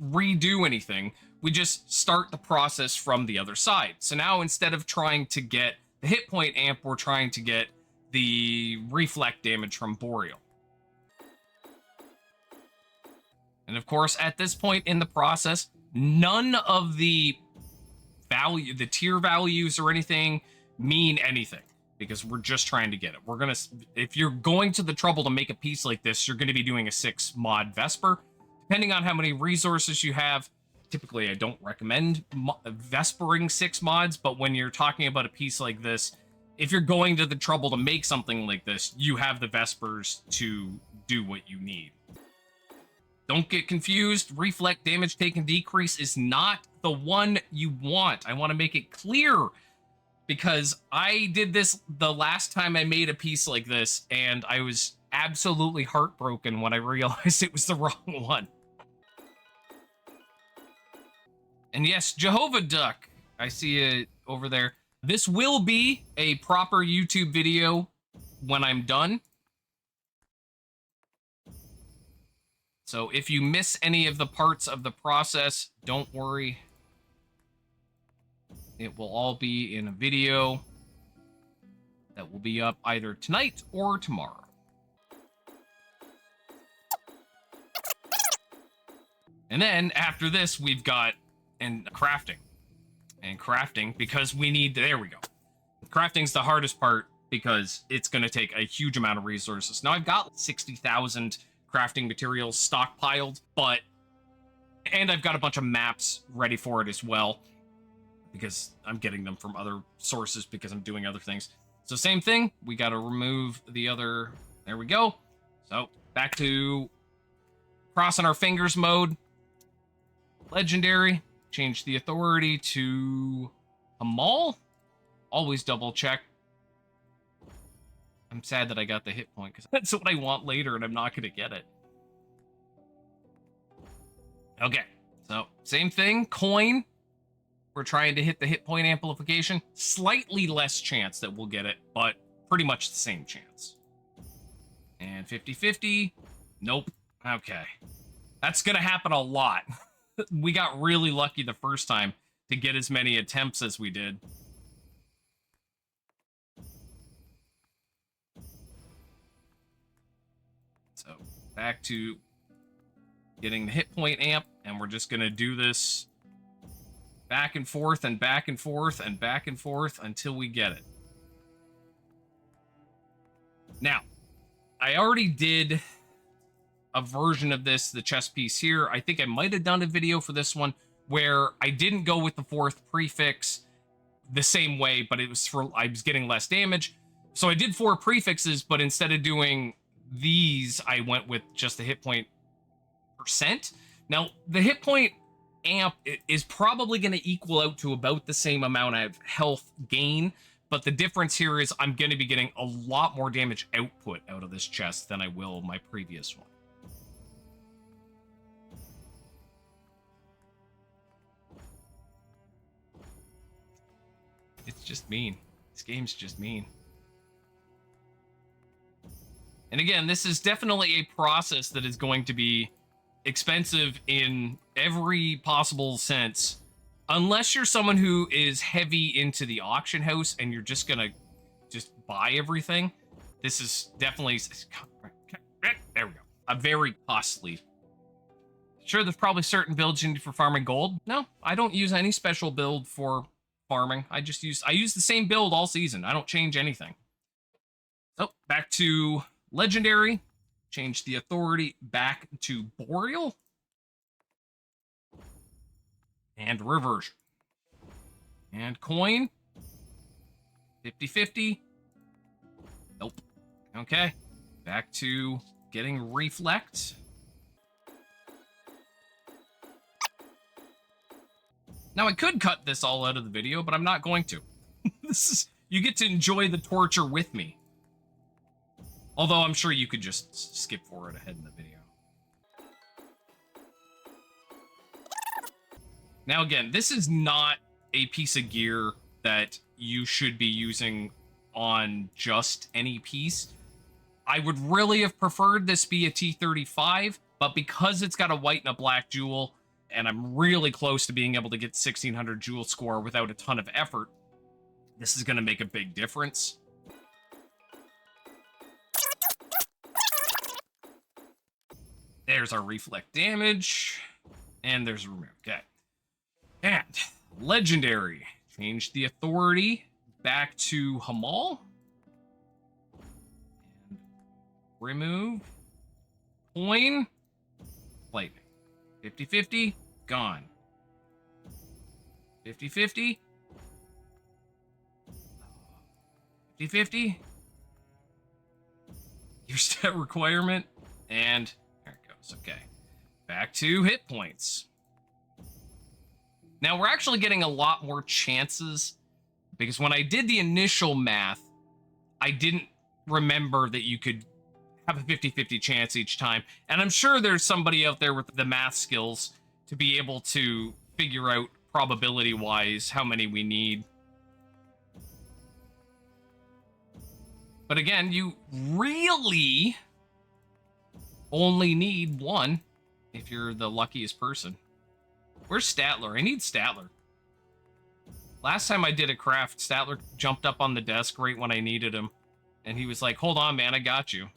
redo anything. We just start the process from the other side. So now instead of trying to get the hit point amp, we're trying to get the reflect damage from Boreal. And of course, at this point in the process, none of the tier values or anything mean anything, because we're just trying to get it. If you're going to the trouble to make a piece like this, you're going to be doing a 6 mod Vesper. Depending on how many resources you have, typically I don't recommend Vespering 6 mods, but when you're talking about a piece like this, if you're going to the trouble to make something like this, you have the Vespers to do what you need. Don't get confused. Reflect damage taken decrease is not the one you want. I want to make it clear, because I did this the last time I made a piece like this, and I was absolutely heartbroken when I realized it was the wrong one. And yes, Jehovah Duck, I see it over there. This will be a proper YouTube video when I'm done. So if you miss any of the parts of the process, don't worry. It will all be in a video that will be up either tonight or tomorrow. And then after this, we've got crafting. And crafting, because we need, there we go. Crafting's the hardest part because it's going to take a huge amount of resources. Now I've got 60,000 crafting materials stockpiled, and I've got a bunch of maps ready for it as well, because I'm getting them from other sources because I'm doing other things. So same thing, we got to remove the other, there we go. So back to crossing our fingers mode. Legendary, change the authority to Hamal. Always double check. I'm sad that I got the hit point, because that's what I want later and I'm not going to get it. Okay, so same thing, coin. We're trying to hit the hit point amplification. Slightly less chance that we'll get it, but pretty much the same chance. And 50-50. Nope. Okay. That's gonna happen a lot. We got really lucky the first time to get as many attempts as we did. So, back to getting the hit point amp, and we're just gonna do this back and forth and back and forth and back and forth until we get it. Now, I already did a version of this, the chess piece here. I think I might have done a video for this one where I didn't go with the fourth prefix the same way, but it was for, I was getting less damage. So I did 4 prefixes, but instead of doing these, I went with just the hit point percent. Now, the hit point amp is probably going to equal out to about the same amount of health gain, but the difference here is I'm going to be getting a lot more damage output out of this chest than I will my previous one. It's just mean. This game's just mean. And again, this is definitely a process that is going to be expensive in every possible sense. Unless you're someone who is heavy into the auction house and you're just gonna just buy everything. This is definitely, there we go, a very costly. Sure, there's probably certain builds you need for farming gold. No, I don't use any special build for farming. I use the same build all season. I don't change anything. So back to legendary. Change the authority back to boreal. And reversion. And coin. 50-50. Nope. Okay. Back to getting reflect. Now, I could cut this all out of the video, but I'm not going to. You get to enjoy the torture with me. Although I'm sure you could just skip forward ahead in the video. Now, again, this is not a piece of gear that you should be using on just any piece. I would really have preferred this be a T35, but because it's got a white and a black jewel, and I'm really close to being able to get 1600 jewel score without a ton of effort, this is going to make a big difference. There's our reflect damage, and there's remove. Okay. And legendary. Change the authority back to Hamal. And remove. Coin. Lightning. 50-50. Gone. 50-50. 50-50. Your stat requirement. And there it goes. Okay. Back to hit points. Now, we're actually getting a lot more chances because when I did the initial math, I didn't remember that you could have a 50-50 chance each time. And I'm sure there's somebody out there with the math skills to be able to figure out probability-wise how many we need. But again, you really only need 1 if you're the luckiest person. Where's Statler? I need Statler. Last time I did a craft, Statler jumped up on the desk right when I needed him. And he was like, hold on, man, I got you.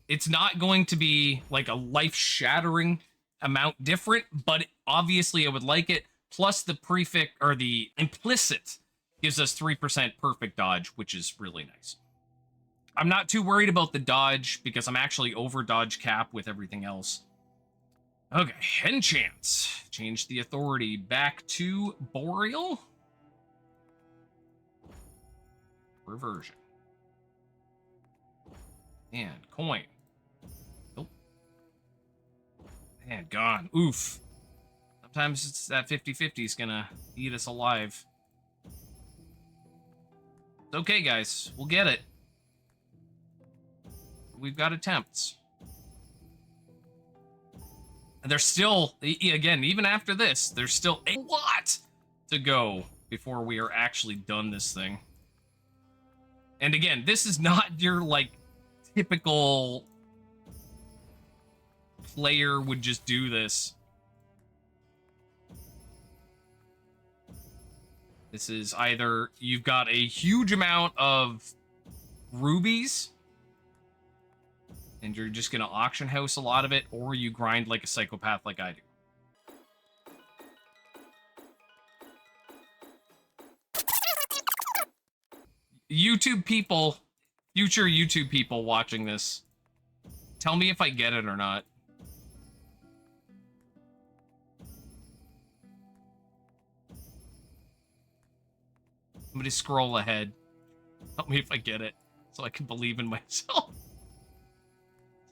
It's not going to be like a life-shattering amount different, but obviously I would like it. Plus the prefix, or the implicit, gives us 3% perfect dodge, which is really nice. I'm not too worried about the dodge because I'm actually over dodge cap with everything else. Okay, enchants. Change the authority back to boreal. Reversion. And coin. Nope. And gone. Oof. Sometimes it's that 50-50 is gonna eat us alive. It's okay, guys. We'll get it. We've got attempts. And there's still, again, even after this, there's still a lot to go before we are actually done this thing. And again, this is not your, like, typical player would just do this. This is either you've got a huge amount of rubies and you're just going to auction house a lot of it, or you grind like a psychopath like I do. YouTube people, future YouTube people watching this, tell me if I get it or not. Somebody scroll ahead. Tell me if I get it, so I can believe in myself.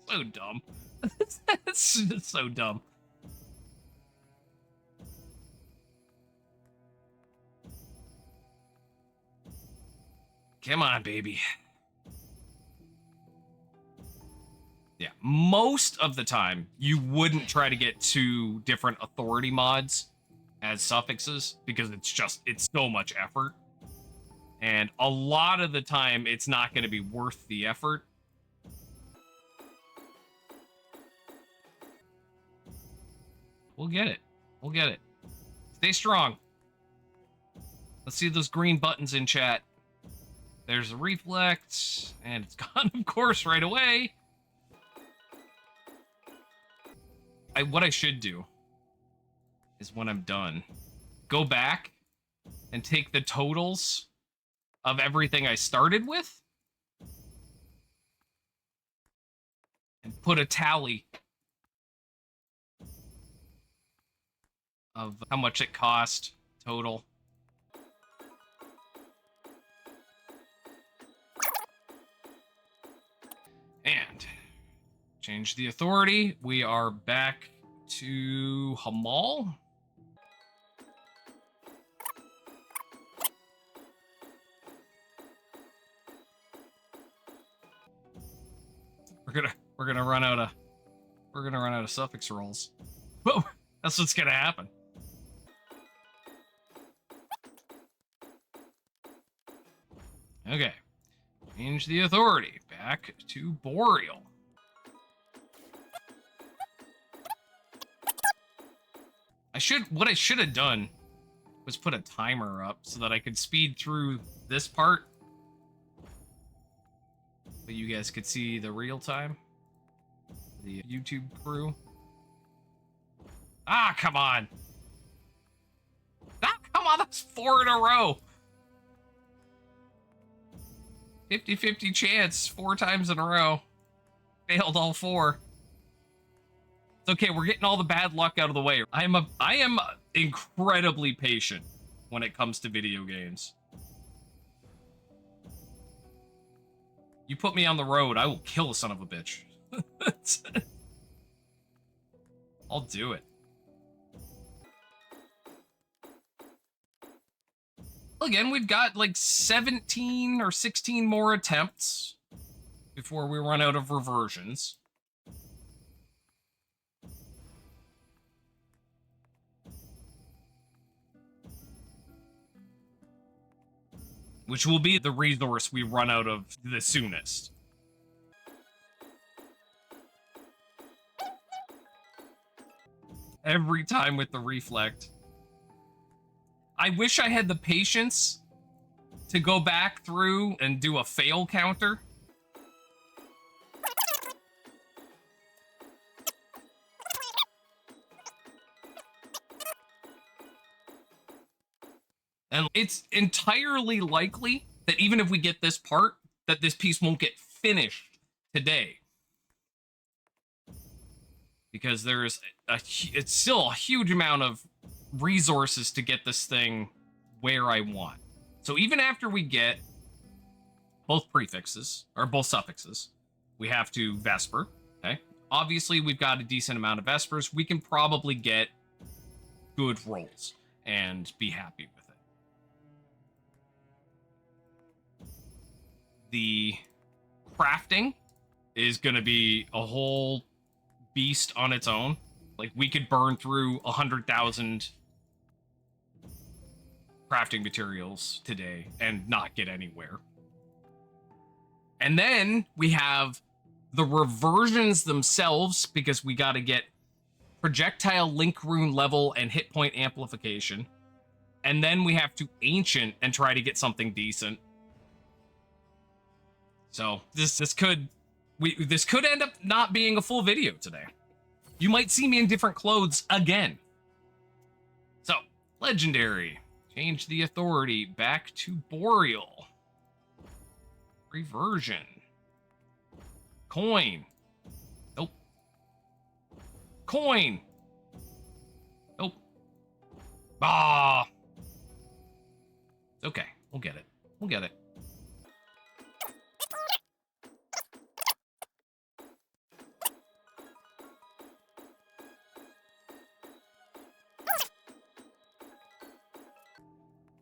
So dumb. It's so dumb. Come on, baby. Yeah, most of the time, you wouldn't try to get 2 different authority mods as suffixes, because it's so much effort. And a lot of the time, it's not going to be worth the effort. We'll get it. We'll get it. Stay strong. Let's see those green buttons in chat. There's a reflect, and it's gone, of course, right away. What I should do is when I'm done, go back and take the totals of everything I started with and put a tally of how much it cost total. And change the authority. We are back to Hamal. We're gonna run out of suffix rolls. Whoa, that's what's gonna happen. Okay. Change the authority. Back to Boreal. What I should have done was put a timer up so that I could speed through this part. But you guys could see the real time. The YouTube crew. Ah, come on. Ah, come on, that's 4 in a row. 50-50 chance 4 times in a row. Failed all 4. It's okay, we're getting all the bad luck out of the way. I am incredibly patient when it comes to video games. You put me on the road, I will kill a son of a bitch. I'll do it. Again, we've got like 17 or 16 more attempts before we run out of reversions. Which will be the resource we run out of the soonest. Every time with the reflect. I wish I had the patience to go back through and do a fail counter. And it's entirely likely that even if we get this part, that this piece won't get finished today. Because it's still a huge amount of resources to get this thing where I want. So even after we get both prefixes, or both suffixes, we have to Vesper, okay? Obviously, we've got a decent amount of Vespers. We can probably get good rolls and be happy with it. The crafting is going to be a whole beast on its own. Like, we could burn through 100,000 crafting materials today and not get anywhere. And then we have the reversions themselves, because we got to get projectile link rune level and hit point amplification. And then we have to ancient and try to get something decent. So this could end up not being a full video today. You might see me in different clothes again. So, legendary. Change the authority back to Boreal. Reversion. Coin. Nope. Coin. Nope. Ah. It's okay. We'll get it. We'll get it.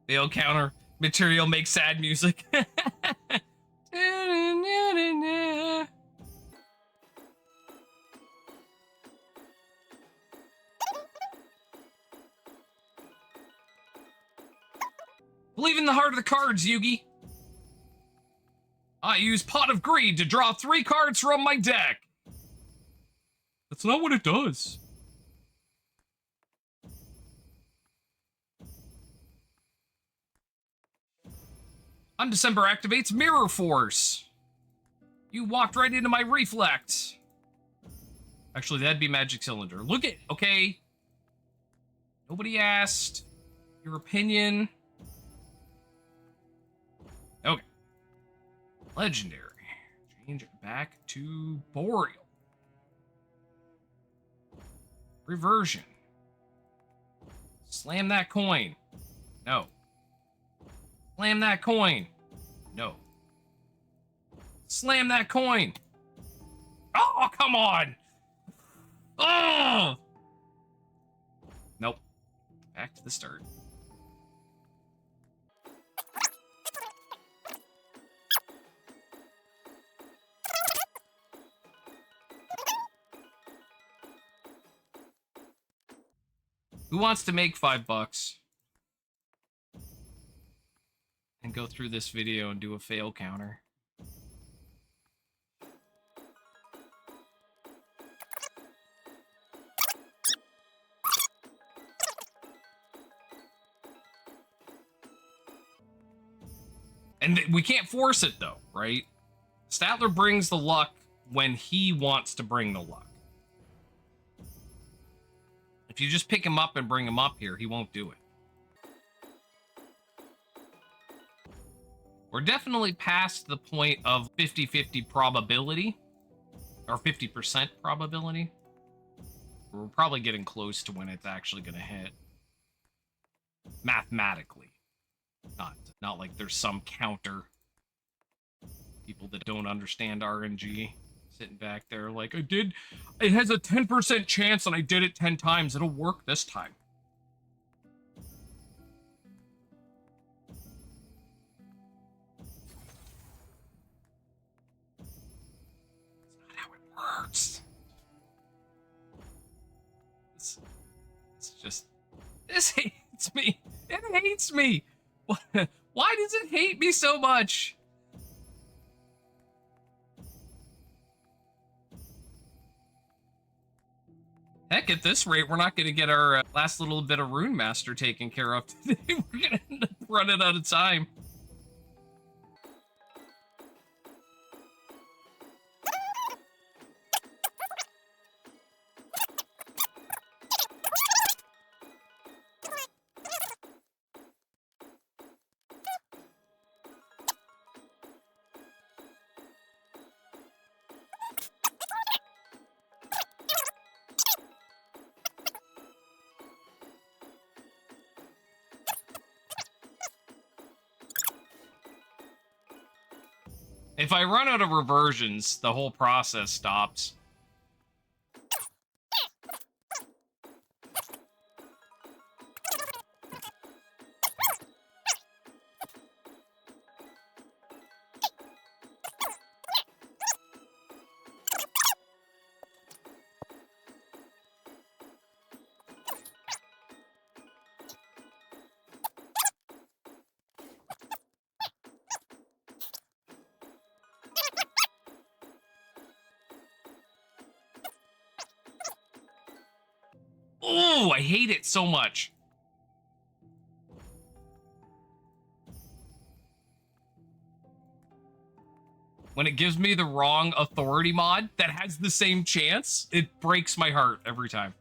Fail counter. Material makes sad music. Believe in the heart of the cards, Yugi. I use Pot of Greed to draw 3 cards from my deck. That's not what it does. Undecember activates Mirror Force. You walked right into my reflect. Actually, that'd be Magic Cylinder. Look at, okay. Nobody asked your opinion. Okay. Legendary. Change it back to Boreal. Reversion. Slam that coin. No. Slam that coin. No. Slam that coin. Oh, come on. Oh! Nope. Back to the start. Who wants to make $5 and go through this video and do a fail counter? And we can't force it though, right? Statler brings the luck when he wants to bring the luck. If you just pick him up and bring him up here, he won't do it. We're definitely past the point of 50-50 probability, or 50% probability. We're probably getting close to when it's actually going to hit. Mathematically. Not like there's some counter. People that don't understand RNG sitting back there like, it has a 10% chance and I did it 10 times. It'll work this time. That's not how it works. It's just, this hates me. It hates me. Why does it hate me so much? Heck, at this rate, we're not going to get our last little bit of Rune Master taken care of today. We're going to end up running out of time. If I run out of reversions, the whole process stops. Oh, I hate it so much. When it gives me the wrong authority mod that has the same chance, it breaks my heart every time.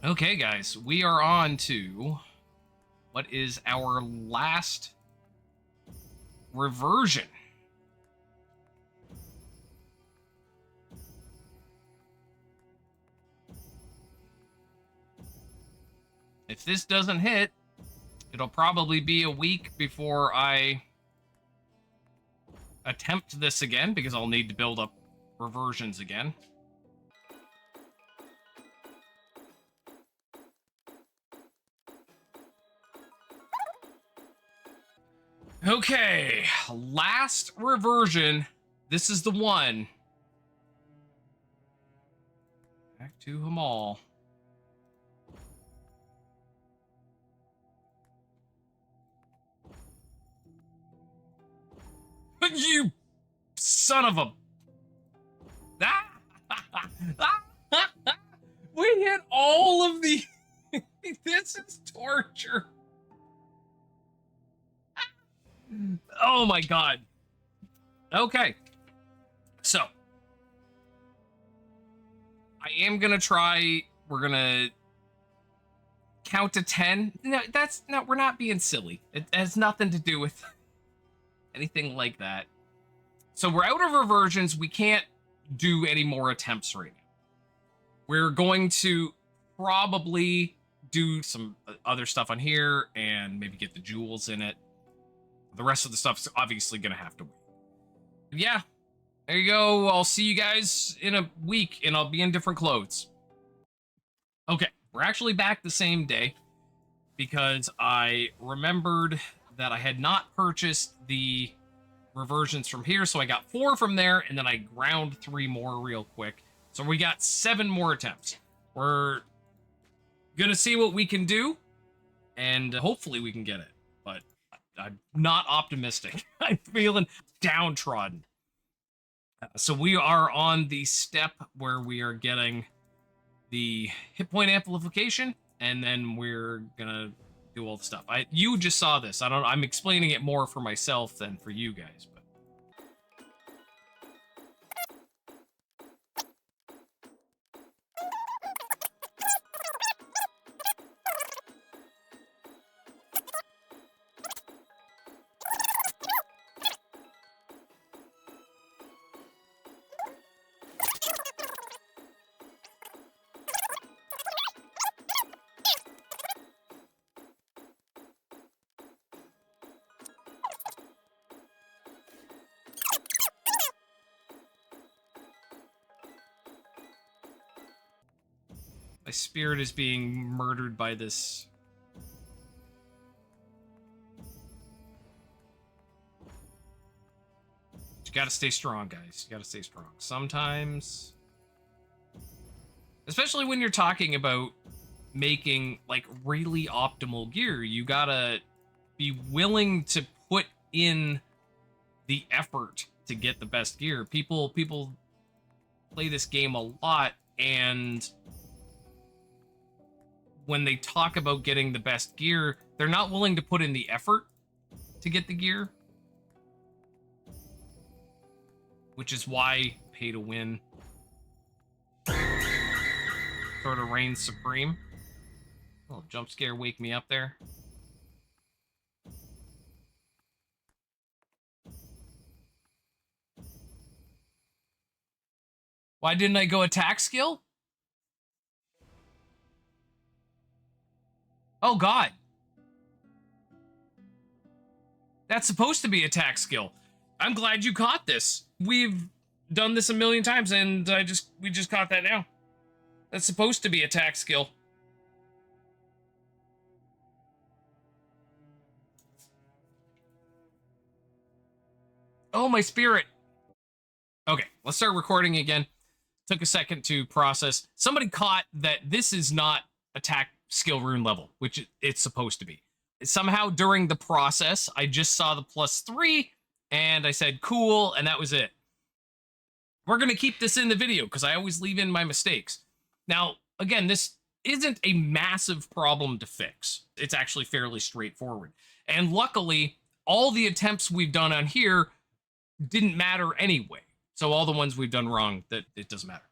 Okay, guys, we are on to what is our last reversion. If this doesn't hit, it'll probably be a week before I attempt this again, because I'll need to build up reversions again. Okay, last reversion. This is the one. Back to them all. You son of a... We hit all of the... This is torture. Oh my god. Okay. So. I am gonna try... We're gonna... count to 10. No, we're not being silly. It has nothing to do with... anything like that. So we're out of reversions. We can't do any more attempts right now. We're going to probably do some other stuff on here and maybe get the jewels in it. The rest of the stuff's obviously going to have to wait. Yeah, there you go. I'll see you guys in a week, and I'll be in different clothes. Okay, we're actually back the same day because I remembered that I had not purchased the reversions from here, so I got 4 from there, and then I ground 3 more real quick. So we got 7 more attempts. We're gonna see what we can do, and hopefully we can get it, but I'm not optimistic. I'm feeling downtrodden. So we are on the step where we are getting the hit point amplification, and then we're gonna do all the stuff. You just saw this. I'm explaining it more for myself than for you guys, but my spirit is being murdered by this. You gotta stay strong, guys. You gotta stay strong. Sometimes, especially when you're talking about making like really optimal gear, you gotta be willing to put in the effort to get the best gear. People play this game a lot, and when they talk about getting the best gear, they're not willing to put in the effort to get the gear. Which is why pay to win sort of reigns supreme. Oh, jump scare wake me up there. Why didn't I go attack skill? Oh god. That's supposed to be attack skill. I'm glad you caught this. We've done this a million times, and we just caught that now. That's supposed to be attack skill. Oh, my spirit. Okay, let's start recording again. Took a second to process. Somebody caught that this is not attack skill rune level, which it's supposed to be. Somehow during the process, I just saw the +3 and I said, cool, and that was it. We're going to keep this in the video because I always leave in my mistakes. Now, again, this isn't a massive problem to fix. It's actually fairly straightforward. And luckily, all the attempts we've done on here didn't matter anyway. So all the ones we've done wrong, that it doesn't matter.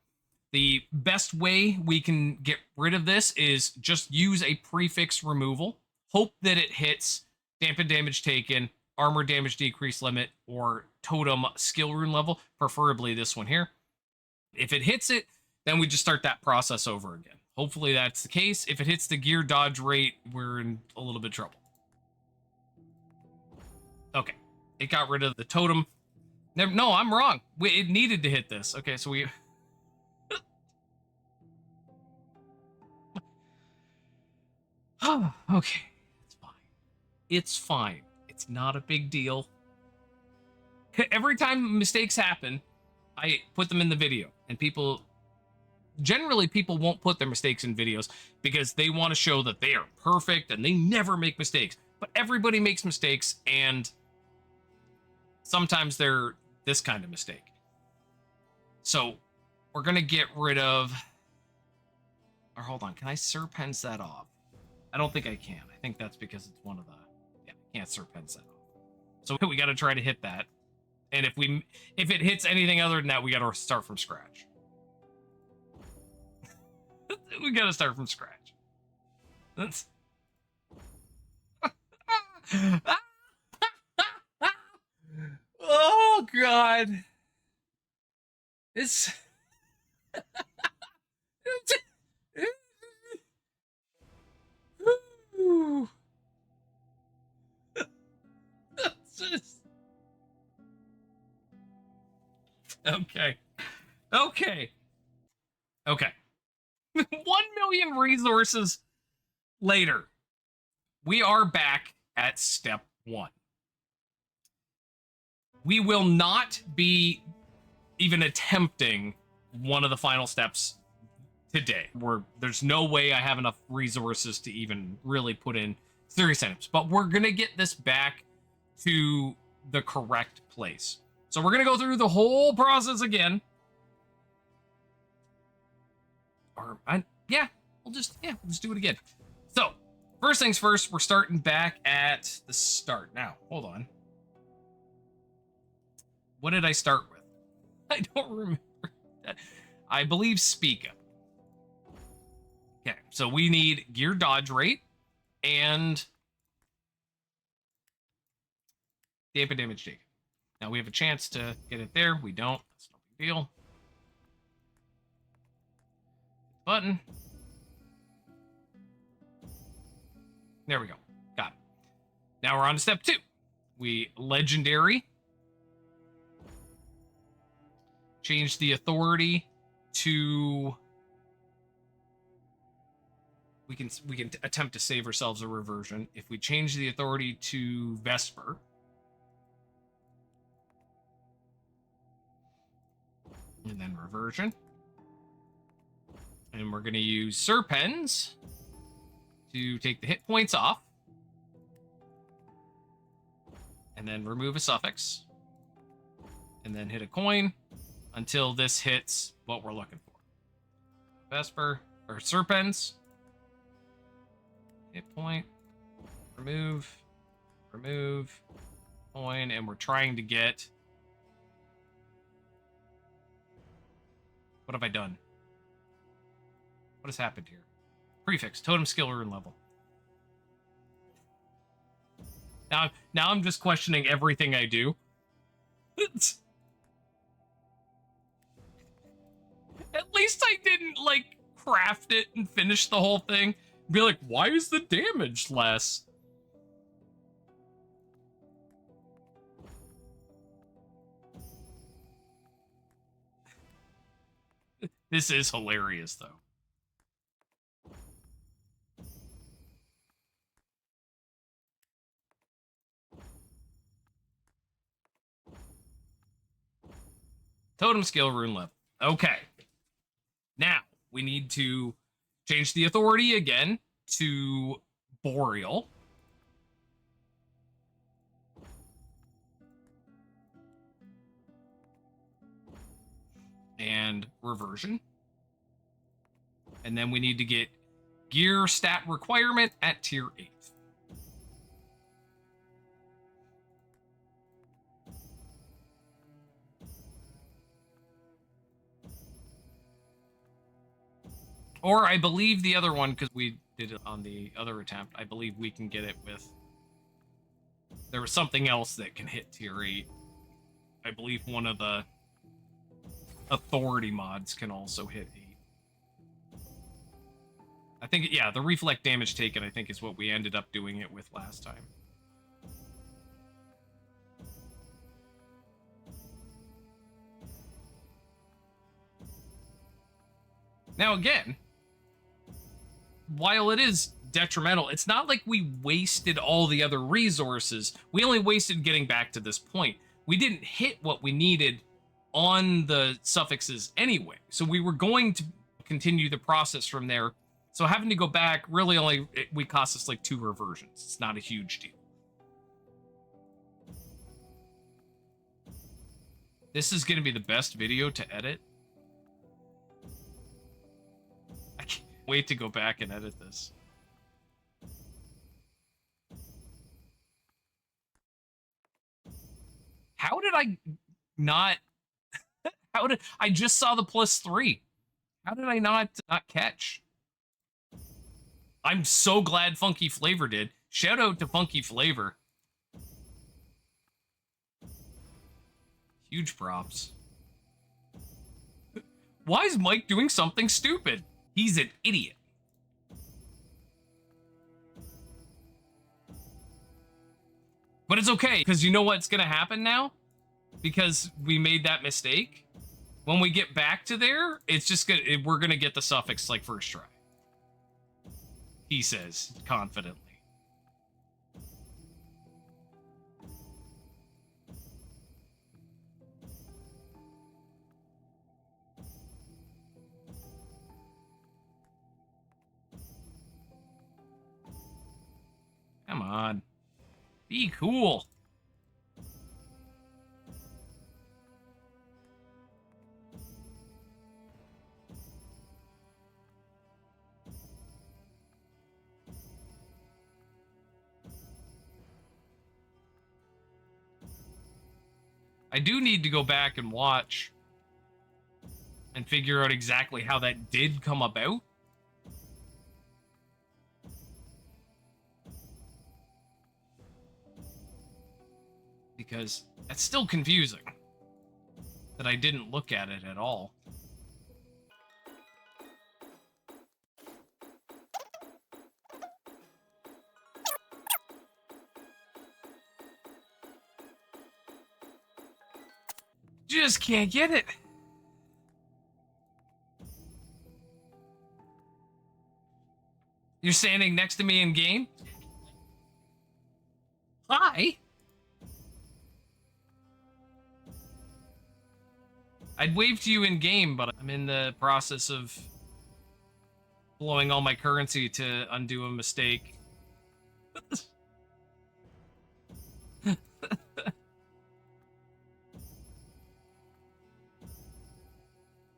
The best way we can get rid of this is just use a prefix removal. Hope that it hits dampen damage taken, armor damage decrease limit, or totem skill rune level, preferably this one here. If it hits it, then we just start that process over again. Hopefully that's the case. If it hits the gear dodge rate, we're in a little bit of trouble. Okay, it got rid of the totem. No, I'm wrong. It needed to hit this. Okay, so we... Okay, it's fine. It's fine. It's not a big deal. Every time mistakes happen, I put them in the video, and generally people won't put their mistakes in videos because they want to show that they are perfect and they never make mistakes. But everybody makes mistakes, and sometimes they're this kind of mistake. So we're going to get rid of... Or hold on, can I serpents that off? I don't think I can. I think that's because it's one of the... Yeah, I can't serpents that off. So we got to try to hit that. And if it hits anything other than that, we got to start from scratch. We got to start from scratch. That's... Oh, God. It's... Okay. Okay. Okay. 1,000,000 resources later, we are back at step 1. We will not be even attempting one of the final steps today. There's no way I have enough resources to even really put in serious items, but we're gonna get this back to the correct place. So we're gonna go through the whole process again. We'll just do it again. So first things first, we're starting back at the start. Now, hold on. What did I start with? I don't remember. I believe Speak Up. Okay, so we need gear dodge rate and dampen damage taken. Now we have a chance to get it there. We don't. That's no big deal. Button. There we go. Got it. Now we're on to step 2. We legendary. Change the authority to... We can attempt to save ourselves a reversion. If we change the authority to Vesper, and then reversion, and we're going to use Serpens to take the hit points off, and then remove a suffix, and then hit a coin until this hits what we're looking for. Vesper or Serpens. Hit point, remove, coin, and we're trying to get... What have I done? What has happened here? Prefix, totem skill rune level. Now I'm just questioning everything I do. At least I didn't, like, craft it and finish the whole thing. Be like, why is the damage less? This is hilarious, though. Totem skill rune level. Okay. Now, we need to change the authority again to Boreal. And reversion. And then we need to get gear stat requirement at tier 8. Or I believe the other one, because we did it on the other attempt, I believe we can get it with... There was something else that can hit tier 8. I believe one of the authority mods can also hit 8. I think, yeah, the reflect damage taken, I think, is what we ended up doing it with last time. Now, again, while it is detrimental, it's not like we wasted all the other resources. We only wasted getting back to this point. We didn't hit what we needed on the suffixes anyway. So we were going to continue the process from there. So having to go back really only, we cost us like 2 reversions. It's not a huge deal. This is going to be the best video to edit. I can't wait to go back and edit this. How did I not... How did... I just saw the +3. How did I not catch? I'm so glad Funky Flavor did. Shout out to Funky Flavor. Huge props. Why is Mike doing something stupid? He's an idiot. But it's okay, because you know what's going to happen now? Because we made that mistake. When we get back to there, it's just gonna, we're going to get the suffix like first try. He says, confidently. Come on. Be cool. I do need to go back and watch and figure out exactly how that did come about. Because that's still confusing that I didn't look at it at all. Just can't get it. You're standing next to me in game? Hi. I'd wave to you in game, but I'm in the process of blowing all my currency to undo a mistake.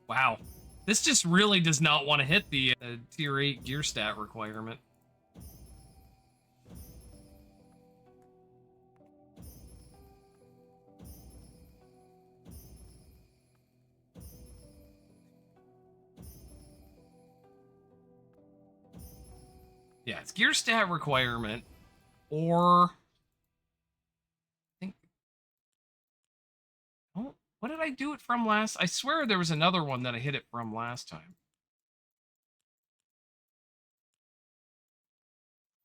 Wow. This just really does not want to hit the tier 8 gear stat requirement. Yeah, it's gear stat requirement, or... I think... Oh, what did I do it from last? I swear there was another one that I hit it from last time.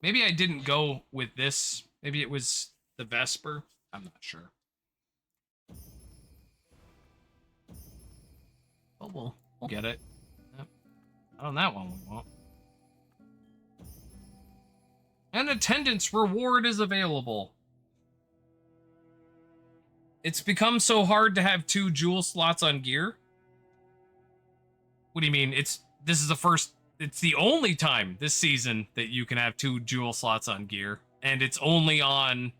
Maybe I didn't go with this. Maybe it was the Vesper. I'm not sure. Oh, we'll get it. Yep. On that one we won't. An attendance reward is available. It's become so hard to have 2 jewel slots on gear. What do you mean? This is it's the only time this season that you can have 2 jewel slots on gear, and it's only on...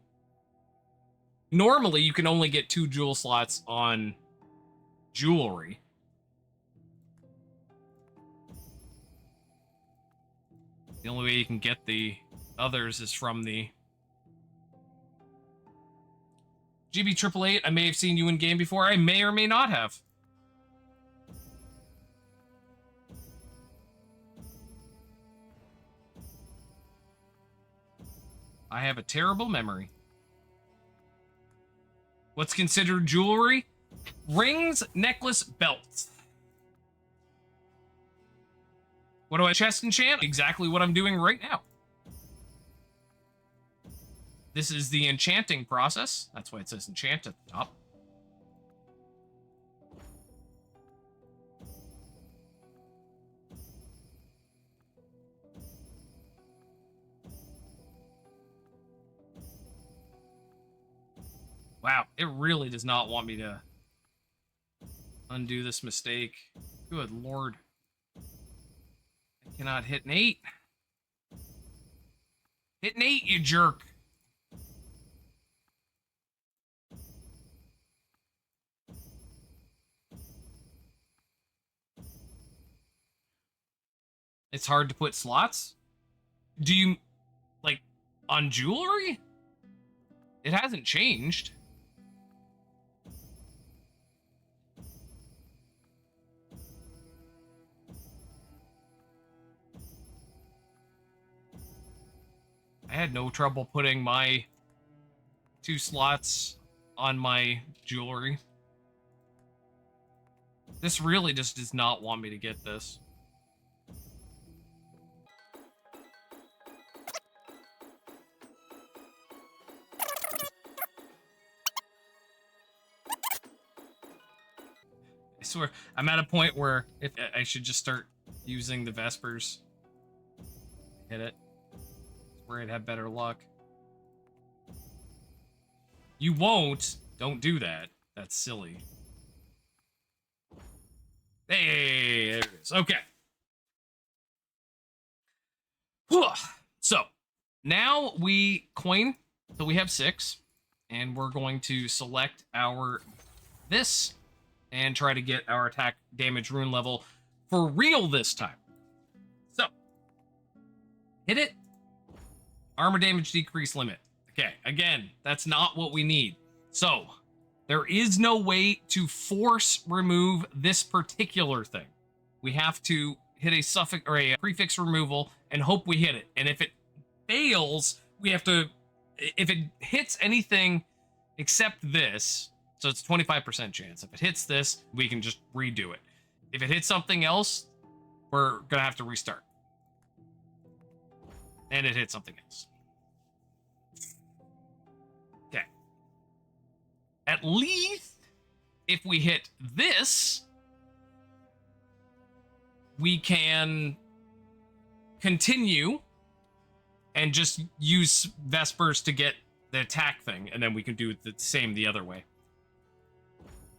Normally, you can only get 2 jewel slots on jewelry. The only way you can get the others is from the GB888. I may have seen you in game before. I may or may not have. I have a terrible memory. What's considered jewelry? Rings, necklace, belts. What do I chest enchant? Exactly what I'm doing right now. This is the enchanting process. That's why it says enchant at the top. Wow, it really does not want me to undo this mistake. Good lord. I cannot hit an 8. Hit an 8, you jerk. It's hard to put slots? Do you, like, on jewelry? It hasn't changed. I had no trouble putting my 2 slots on my jewelry. This really just does not want me to get this. I swear, I'm at a point where if I should just start using the Vespers. Hit it. Where I'd have better luck. You won't. Don't do that. That's silly. Hey, there it is. Okay. So, now we coin. So we have 6. And we're going to select our this and try to get our attack damage rune level for real this time. So, hit it. Armor damage decrease limit. Okay, again, that's not what we need. So, there is no way to force remove this particular thing. We have to hit a suffix or a prefix removal and hope we hit it. And if it fails, we have to, if it hits anything except this, so it's a 25% chance. If it hits this, we can just redo it. If it hits something else, we're gonna have to restart. And it hit something else. Okay. At least if we hit this, we can continue and just use Vespers to get the attack thing, and then we can do the same the other way.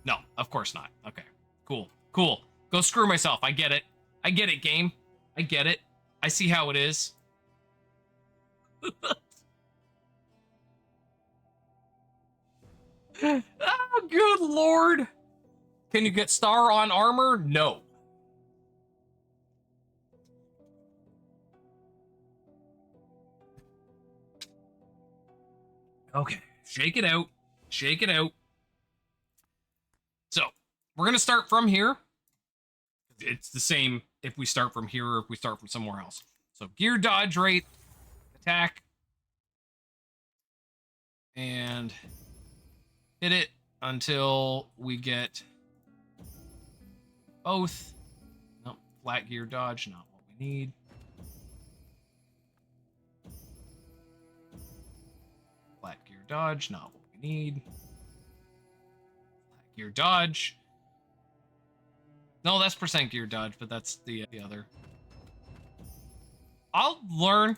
No, of course not. Okay, cool, cool. Go screw myself. I get it. I get it, game. I get it. I see how it is. Oh, good lord. Can you get star on armor? No. Okay, shake it out. Shake it out. So, we're going to start from here. It's the same if we start from here or if we start from somewhere else. So, gear dodge rate, attack, and hit it until we get both. Nope, flat gear dodge, not what we need. Flat gear dodge, not what we need. Flat gear dodge. No, that's percent gear dodge, but that's the other. I'll learn.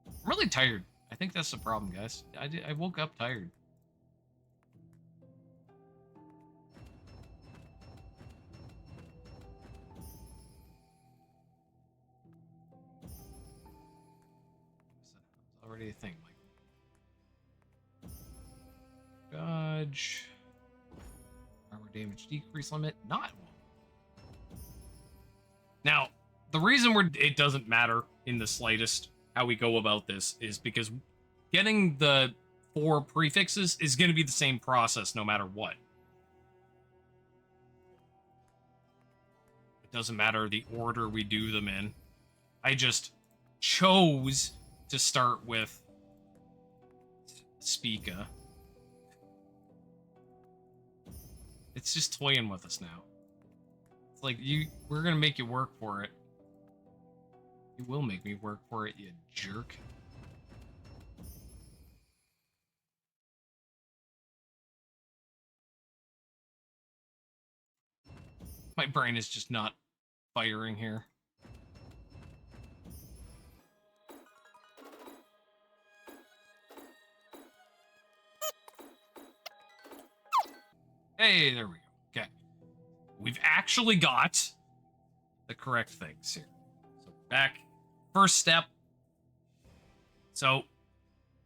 I'm really tired. I think that's the problem, guys. I woke up tired. It's already a thing, Mike. Dodge. Armor damage decrease limit. Not one. Now, the reason it doesn't matter in the slightest how we go about this, is because getting the 4 prefixes is going to be the same process no matter what. It doesn't matter the order we do them in. I just chose to start with Speaka. It's just toying with us now. It's like, we're gonna make you work for it. You will make me work for it, you jerk. My brain is just not firing here. Hey, there we go. Okay. We've actually got the correct things here. So back. First step. So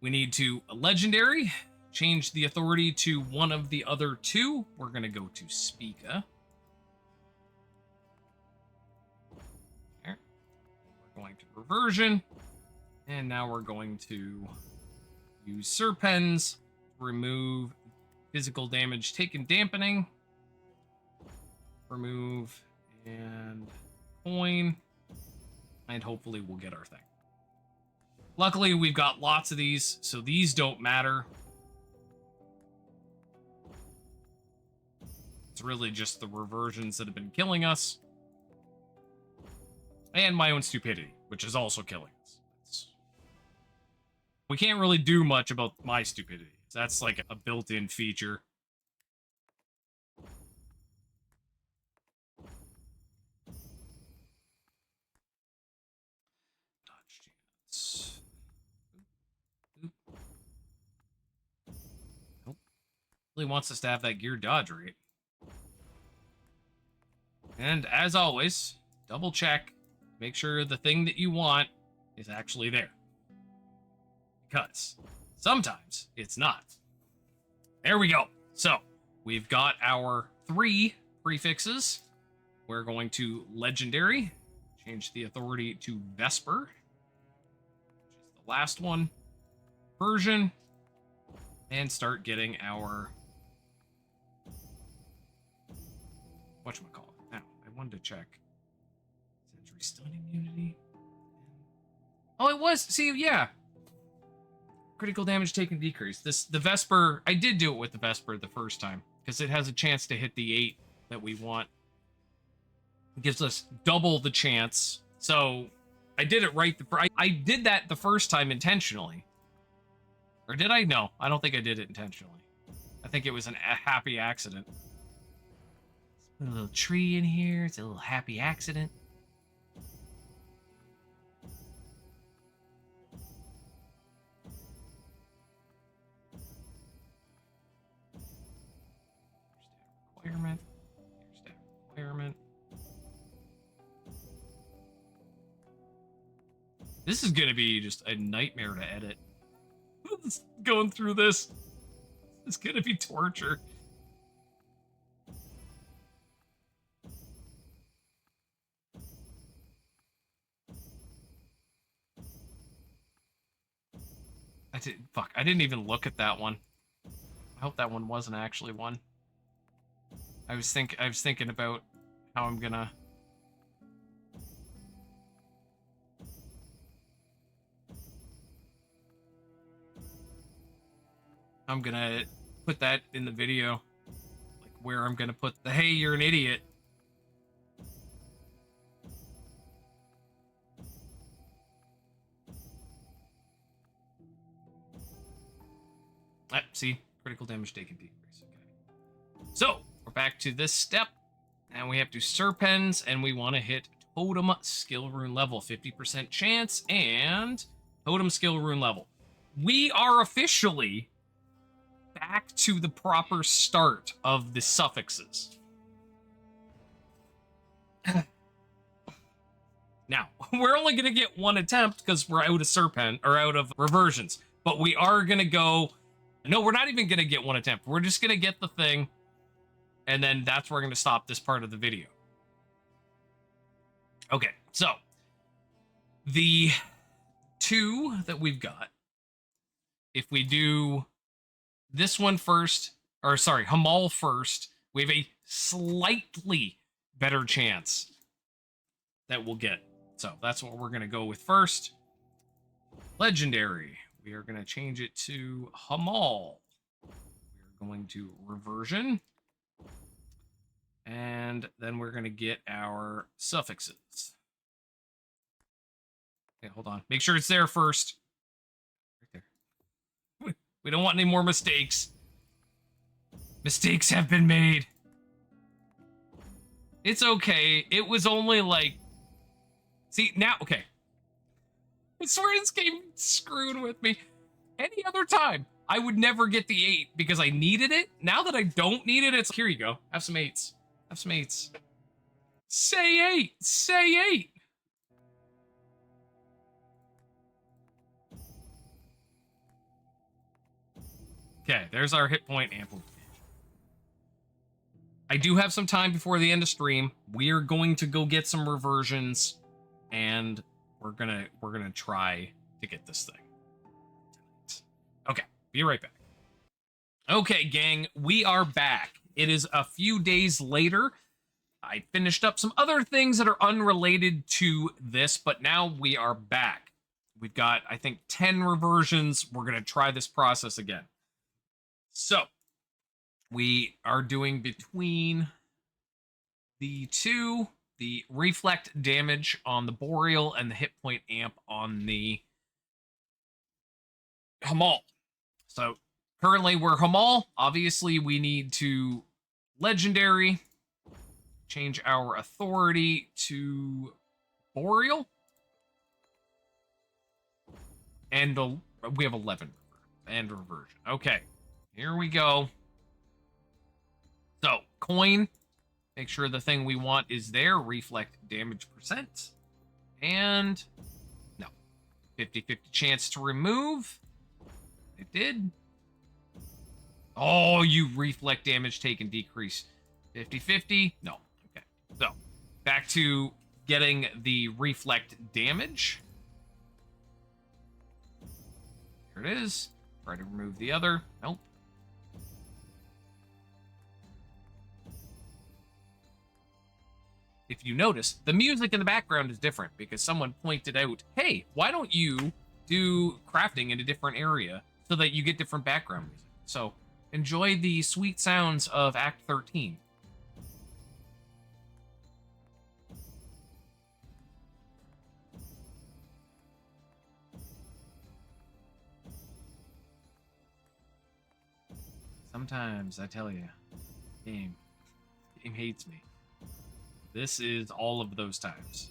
we need to a legendary. Change the authority to one of the other 2. We're going to go to Speaka. There. We're going to reversion. And now we're going to use Serpens to remove physical damage taken dampening. Remove and coin. And hopefully we'll get our thing. Luckily, we've got lots of these, so these don't matter. It's really just the reversions that have been killing us. And my own stupidity, which is also killing us. We can't really do much about my stupidity. That's like a built-in feature. Dodge chance. Nope. Really wants us to have that gear dodge rate. And as always, double check. Make sure the thing that you want is actually there. Because sometimes it's not. There we go. So we've got our 3 prefixes. We're going to legendary. Change the authority to Vesper, which is the last one. Version. And start getting our whatchamacallit. Now, I wanted to check. Sentry stun immunity. Oh, it was. See, yeah. Critical damage taken decrease. The Vesper, I did do it with the Vesper the first time, because it has a chance to hit the 8 that we want. It gives us double the chance. So I did it right. I did that the first time intentionally. Or did I? No, I don't think I did it intentionally. I think it was a happy accident. Put a little tree in here. It's a little happy accident. Requirement. Here's that requirement. This is gonna be just a nightmare to edit. Going through this. It's gonna be torture. I didn't even look at that one. I hope that one wasn't actually one. I was thinking about how I'm gonna put that in the video. Like where I'm gonna put the hey, you're an idiot. See, critical damage taken decrease. Okay. So we're back to this step, and we have to Serpens, and we want to hit Totem skill rune level, 50% chance, and Totem skill rune level. We are officially back to the proper start of the suffixes. Now, we're only going to get one attempt because we're out of Serpent, or out of reversions. But we are going to go... No, we're not even going to get one attempt. We're just going to get the thing, and then that's where we're going to stop this part of the video. Okay, so The two that we've got, if we do this one first, or sorry, Hamal first, we have a slightly better chance that we'll get. So that's what we're going to go with first. Legendary. We are going to change it to Hamal. We're going to reversion. And then we're going to get our suffixes. Okay, hold on. Make sure it's there first. Right there. We don't want any more mistakes. Mistakes have been made. It's okay. It was only like... See, now... Okay. I swear this game screwing with me. Any other time, I would never get the 8 because I needed it. Now that I don't need it, it's... Here you go. Have some 8s. Have some 8s. Say 8. Say 8. Okay, there's our hit point amplification. I do have some time before the end of stream. We are going to go get some reversions, and we're gonna try to get this thing. Okay, be right back. Okay, gang, we are back. It is a few days later. I finished up some other things that are unrelated to this, but now we are back. We've got, I think, 10 reversions. We're gonna try this process again. So, we are doing between the two, the reflect damage on the Boreal and the hit point amp on the Hamal. So, currently we're Hamal. Obviously, we need to legendary, change our authority to Boreal. And we have 11 and reversion. Okay. Here we go. So, coin. Make sure the thing we want is there. Reflect damage percent. And, no. 50-50 chance to remove. It did. Oh, you reflect damage taken decrease. 50-50. No. Okay. So, back to getting the reflect damage. Here it is. Try to remove the other. Nope. If you notice, the music in the background is different because someone pointed out, hey, why don't you do crafting in a different area so that you get different background music? So enjoy the sweet sounds of Act 13. Sometimes, I tell you, game hates me. This is all of those times.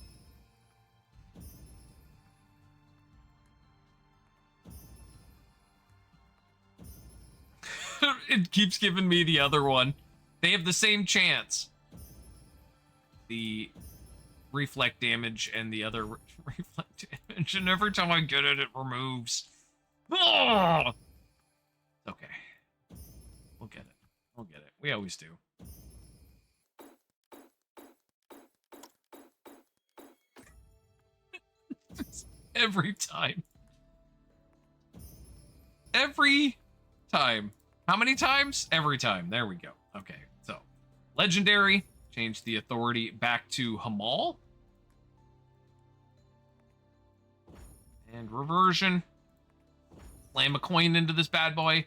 It keeps giving me the other one. They have the same chance. The reflect damage and the other reflect damage. And every time I get it, it removes. Oh! Okay. We'll get it. We'll get it. We always do. Every time. Every time. How many times? Every time. There we go. Okay, so legendary. Change the authority back to Hamal. And reversion. Slam a coin into this bad boy.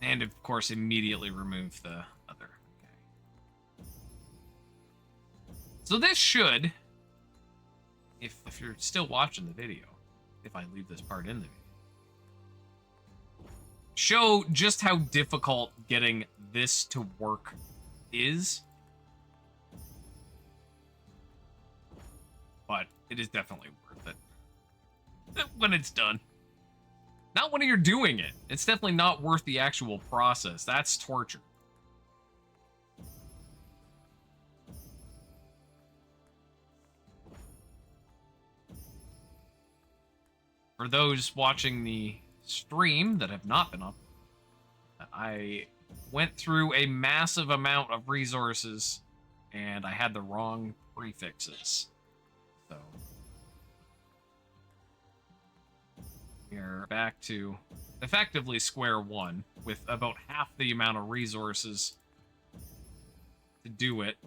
And of course, immediately remove the other. Okay. So this should, if you're still watching the video, if I leave this part in the video, show just how difficult getting this to work is. But it is definitely worth it when it's done. Not when you're doing it. It's definitely not worth the actual process. That's torture. For those watching the stream that have not been up, I went through a massive amount of resources and I had the wrong prefixes. So we are back to effectively square one with about half the amount of resources to do it.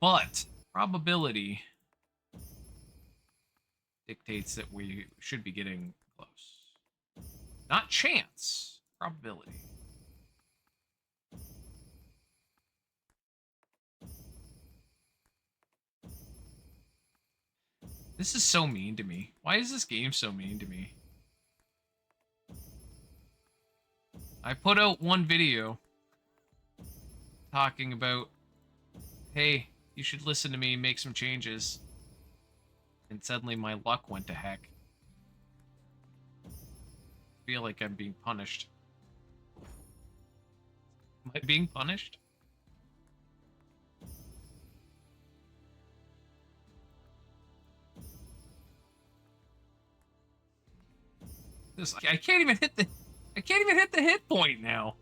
But probability dictates that we should be getting close. Not chance, probability. This is so mean to me. Why is this game so mean to me? I put out one video talking about, hey, you should listen to me and make some changes. And suddenly my luck went to heck. I feel like I'm being punished. Am I being punished? I can't even hit the hit point now.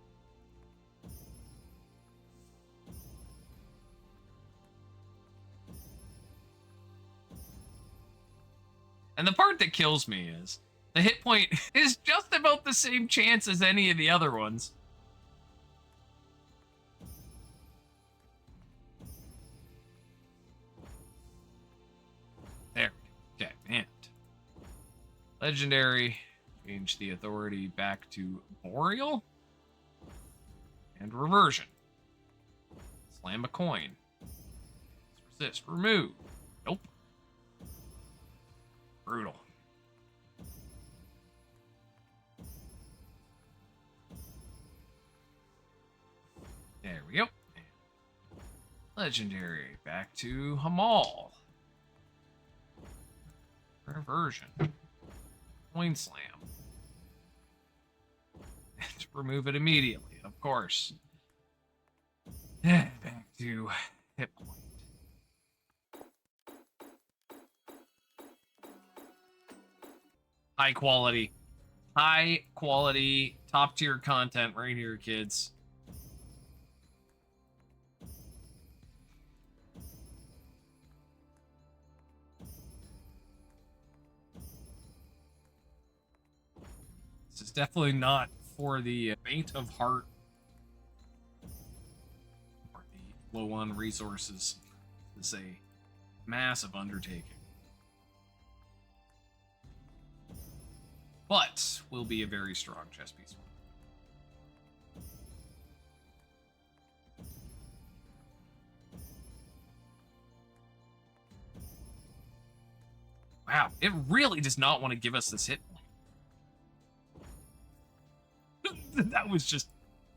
And the part that kills me is the hit point is just about the same chance as any of the other ones. There. Okay, and legendary. Change the authority back to Boreal. And reversion. Slam a coin. Resist. Remove. Nope. Brutal. There we go. Legendary. Back to Hamal. Reversion. Coin slam. And remove it immediately, of course. Back to hit point. High quality, top tier content right here, kids. This is definitely not for the faint of heart or the low on resources. This is a massive undertaking. But will be a very strong chess piece. Wow, it really does not want to give us this hit point.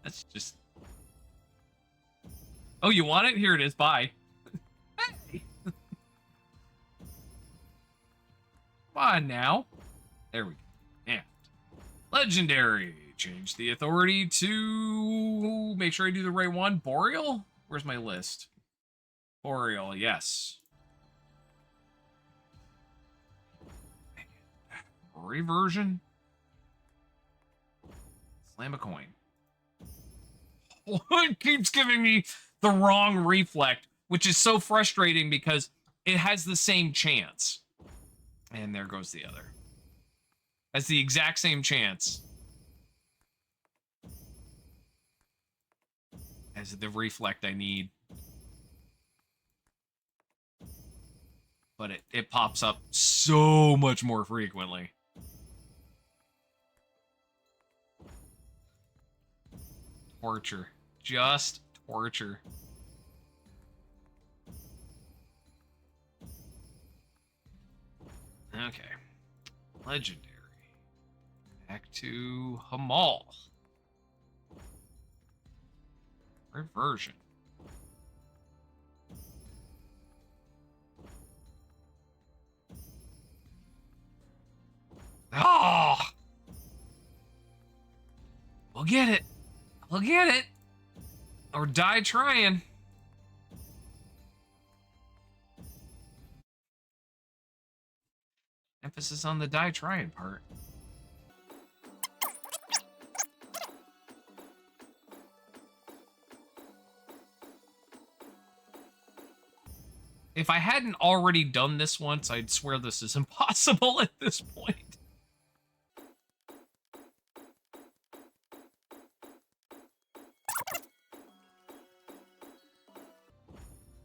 That's just... Oh, you want it? Here it is, bye. Hey! Come on now. There we go. And legendary. Change the authority to... Make sure I do the right one. Boreal? Where's my list? Boreal, yes. Reversion. Slam a coin. Oh, it keeps giving me the wrong reflect, which is so frustrating because it has the same chance. And there goes the other. Has the exact same chance as the reflect I need. But it pops up so much more frequently. Torture. Just torture. Okay. Legendary. Back to Hamal. Reversion. Oh! We'll get it. We'll get it. Or die trying. Emphasis on the die trying part. If I hadn't already done this once, I'd swear this is impossible at this point.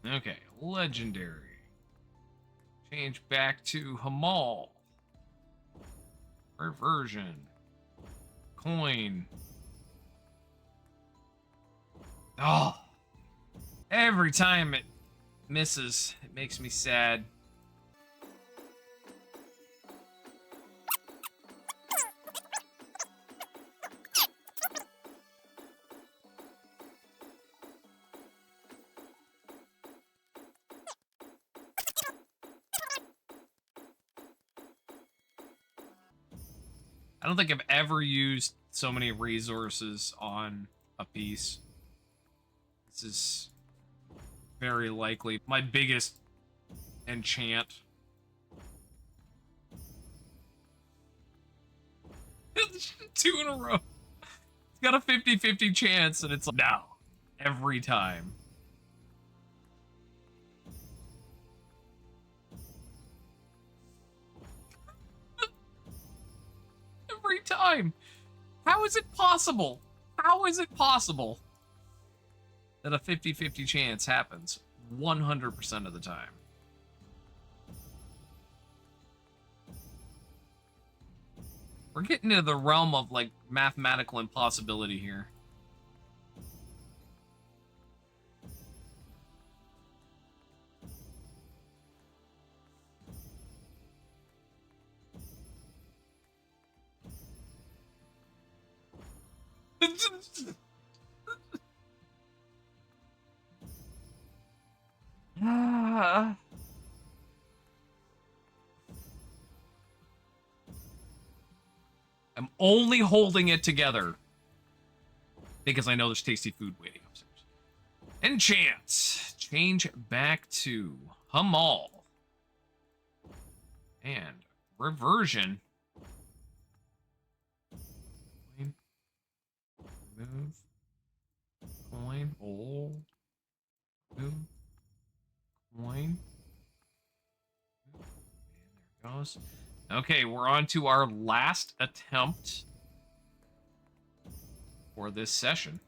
Okay, legendary. Change back to Hamal. Reversion. Coin. Oh. Every time it misses, it makes me sad. I don't think I've ever used so many resources on a piece. This is very likely my biggest enchant. Two in a row. It's got a 50-50 chance, and it's like, no. Every time. Every time. How is it possible? How is it possible that a 50-50 chance happens 100% of the time? We're getting into the realm of, like, mathematical impossibility here. I'm only holding it together because I know there's tasty food waiting upstairs. Enchant. Change back to Hamal. And reversion. Move. Coin. Oh. Move. Coin. And there goes. Okay, we're on to our last attempt for this session.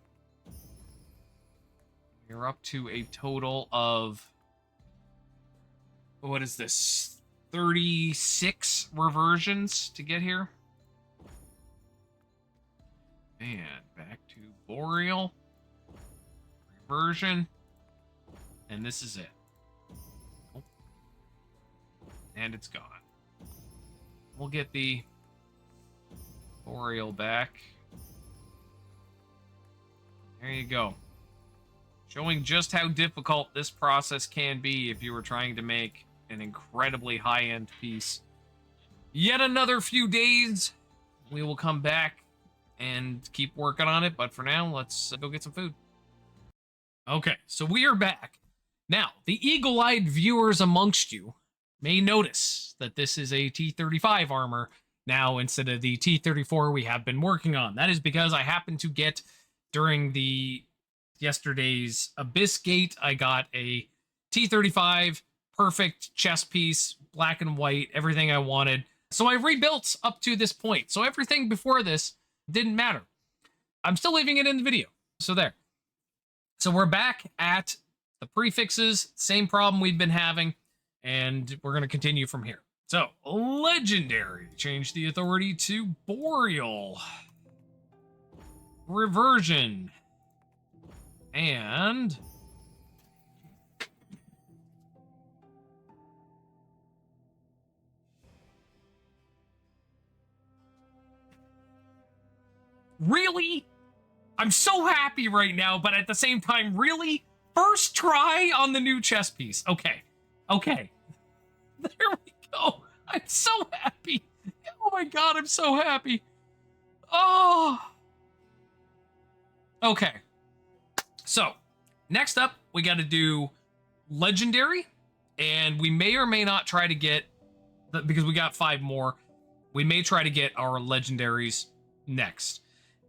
We're up to a total of, what is this, 36 reversions to get here. And back to Boreal. Reversion. And this is it. Oh. And it's gone. We'll get the Boreal back. There you go. Showing just how difficult this process can be if you were trying to make an incredibly high-end piece. Yet another few days, we will come back and keep working on it, but for now, let's go get some food. Okay, so we are back. Now, the eagle-eyed viewers amongst you may notice that this is a T-35 armor now instead of the T-34 we have been working on. That is because I happened to get, during the yesterday's Abyss Gate, I got a T-35 perfect chest piece, black and white, everything I wanted. So I rebuilt up to this point. So everything before this didn't matter. I'm still leaving it in the video. So there. So we're back at the prefixes, same problem we've been having, and we're going to continue from here. So, legendary. Change the authority to Boreal. Reversion. And really? I'm so happy right now, but at the same time, really? First try on the new chess piece. Okay. Okay. There we go. I'm so happy. Oh my god, I'm so happy. Oh. Okay. So, next up, we got to do legendary, and we may or may not try to get, because we got 5 more, we may try to get our legendaries next.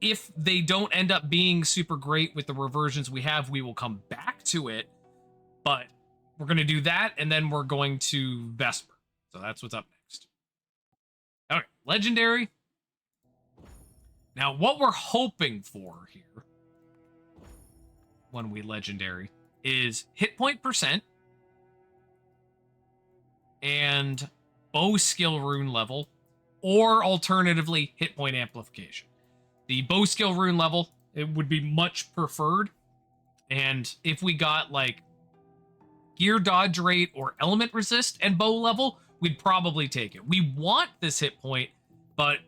If they don't end up being super great with the reversions we have, we will come back to it, but we're going to do that, and then we're going to Vesper. So that's what's up next. Okay, Legendary. Now, what we're hoping for here when we Legendary is hit point percent and bow skill rune level, or alternatively, hit point amplification. The bow skill rune level, it would be much preferred. And if we got like gear dodge rate or element resist and bow level, we'd probably take it. We want this hit point, but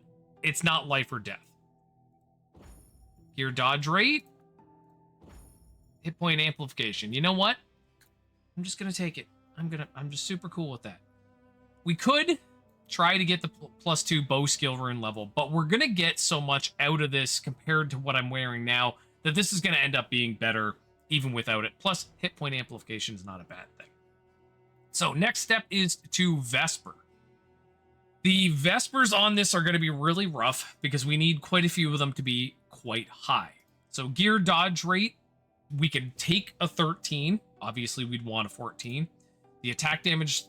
it's not life or death. Gear dodge rate, hit point amplification. You know what? I'm just gonna take it. I'm just super cool with that. We could try to get the +2 bow skill rune level, but we're gonna get so much out of this compared to what I'm wearing now that this is gonna end up being better even without it. Plus, hit point amplification is not a bad thing. So next step is to Vesper. The Vespers on this are going to be really rough because we need quite a few of them to be quite high. So gear dodge rate, we can take a 13. Obviously, we'd want a 14. The attack damage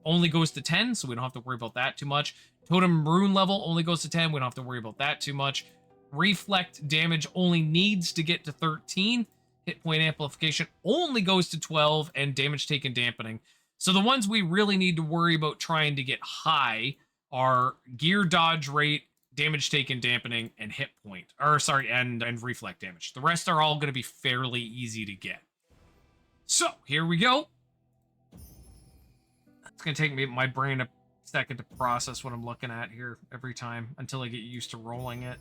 only goes to 10, so we don't have to worry about that too much. Totem rune level only goes to 10. We don't have to worry about that too much. Reflect damage only needs to get to 13. Hit point amplification only goes to 12, and damage taken dampening. So the ones we really need to worry about trying to get high are gear dodge rate, damage taken dampening, and hit point. Or sorry, and reflect damage. The rest are all going to be fairly easy to get. So here we go. It's going to take me my brain a second to process what I'm looking at here every time until I get used to rolling it.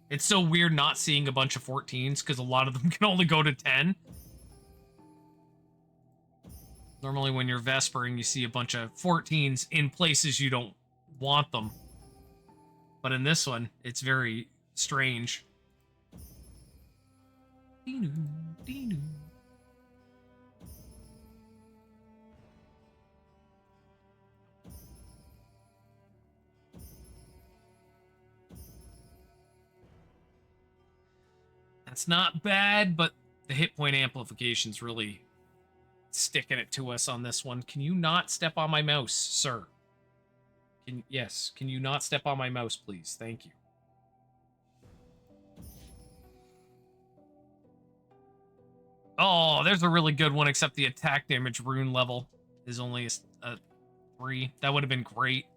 It's so weird not seeing a bunch of 14s because a lot of them can only go to 10. Normally when you're Vespering, you see a bunch of 14s in places you don't want them. But in this one, it's very strange. That's not bad, but the hit point amplification's really sticking it to us on this one. Can you not step on my mouse, sir? Yes, can you not step on my mouse, please? Thank you. Oh, there's a really good one, except the attack damage rune level is only a 3. That would have been great.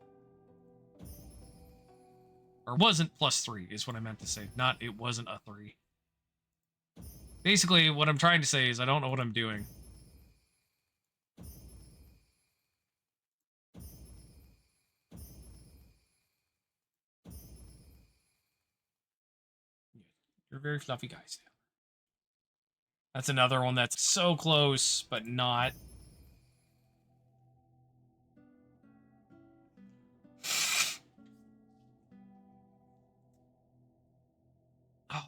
Or wasn't +3 is what I meant to say. Not it wasn't a 3. Basically, what I'm trying to say is I don't know what I'm doing. You're very fluffy guys. That's another one that's so close, but not.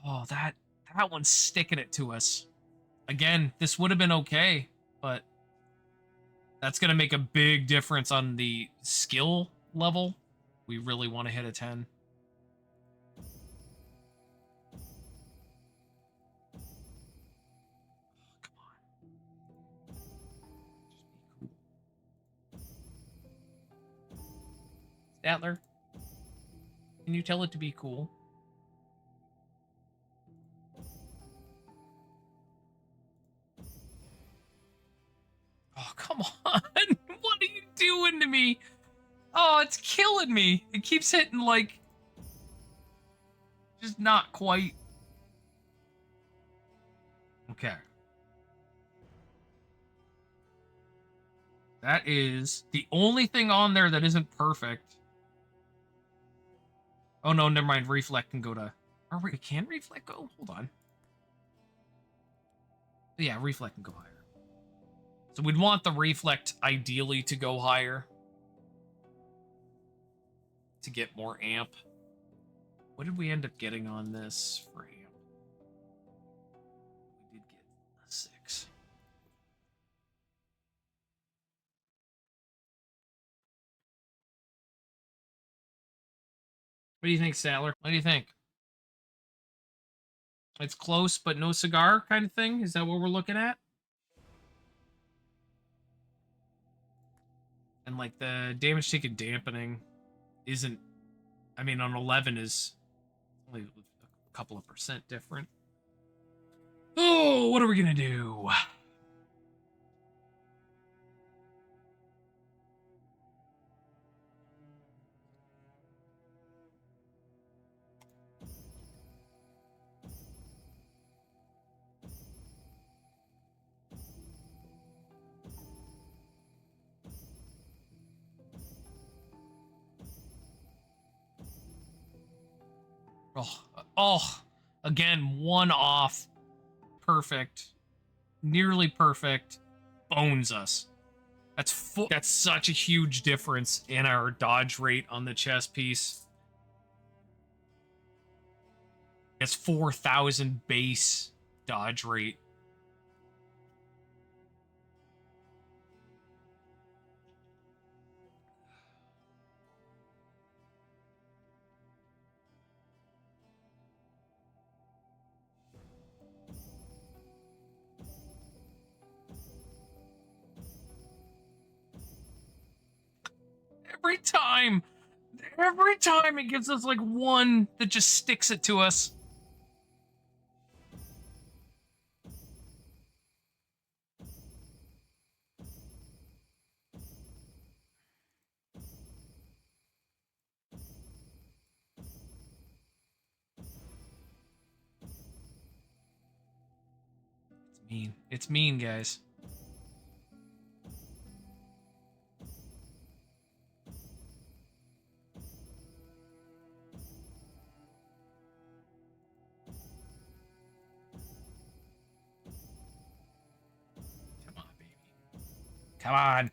Oh, that one's sticking it to us. Again, this would have been okay, but that's going to make a big difference on the skill level. We really want to hit a 10. Come on. Statler, can you tell it to be cool? Oh, come on. What are you doing to me? Oh, it's killing me. It keeps hitting, like, just not quite. Okay. That is the only thing on there that isn't perfect. Oh, no, never mind. Reflect can go to... Can Reflect go? Hold on. Yeah, Reflect can go higher. So we'd want the Reflect ideally to go higher. To get more amp. What did we end up getting on this for amp? We did get a 6. What do you think, Sattler? What do you think? It's close, but no cigar kind of thing? Is that what we're looking at? And like the damage taken dampening isn't, I mean, on 11 is only a couple of percent different. Oh, what are we gonna do? Oh, again, one off. Perfect. Nearly perfect. Bones us. That's such a huge difference in our dodge rate on the chess piece. It's 4,000 base dodge rate. Every time. Every time it gives us like one that just sticks it to us. It's mean. It's mean, guys. Come on, baby. Come on.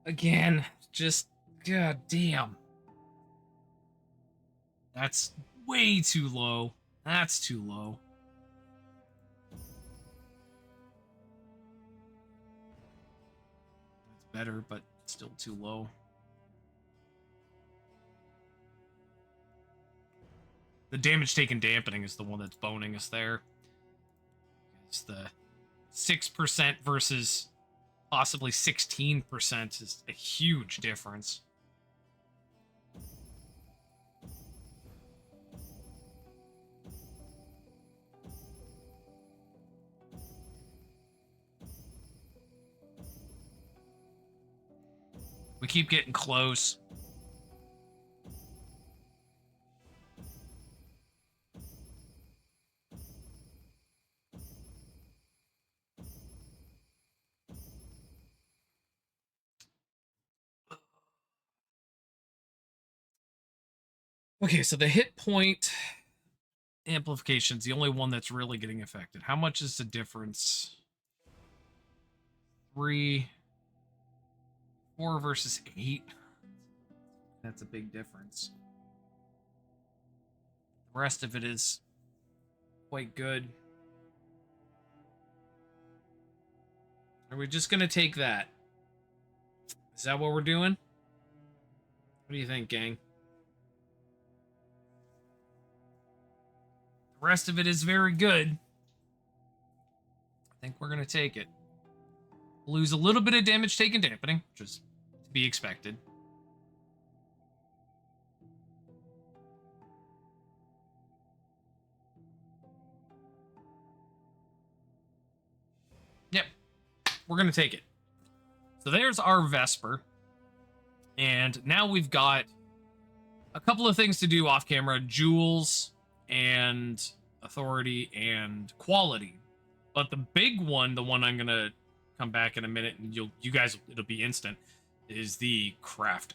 Again, just god damn. That's way too low. That's too low. That's better, but still too low. The damage taken dampening is the one that's boning us there. It's the 6% versus possibly 16% is a huge difference. We keep getting close. Okay, so the hit point amplification is the only one that's really getting affected. How much is the difference? 3, 4 versus 8. That's a big difference. The rest of it is quite good. Are we just gonna take that? Is that what we're doing? What do you think, gang? The rest of it is very good. I think we're gonna take it. Lose a little bit of damage taken dampening, which is to be expected. Yep, we're gonna take it. So there's our Vesper. And now we've got a couple of things to do off camera: jewels and authority and quality. But the big one, the one I'm gonna come back in a minute and you guys, it'll be instant, is the crafting.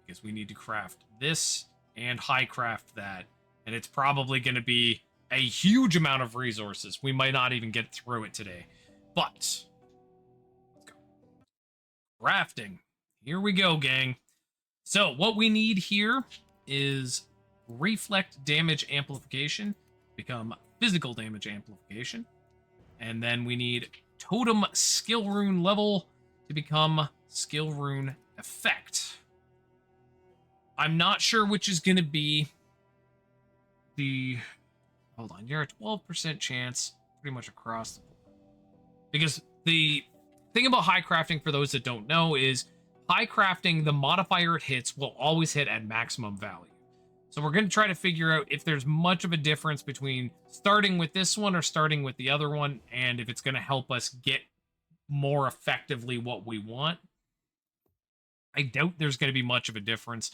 Because we need to craft this and high craft that. And it's probably gonna be a huge amount of resources. We might not even get through it today. But let's go. Crafting. Here we go, gang. So what we need here is reflect damage amplification, become physical damage amplification. And then we need totem skill rune level to become skill rune effect. I'm not sure which is going to be the... Hold on, you're a 12% chance pretty much across the board. Because the thing about high crafting, for those that don't know, is high crafting, the modifier it hits will always hit at maximum value. So we're going to try to figure out if there's much of a difference between starting with this one or starting with the other one, and if it's going to help us get more effectively what we want. I doubt there's going to be much of a difference.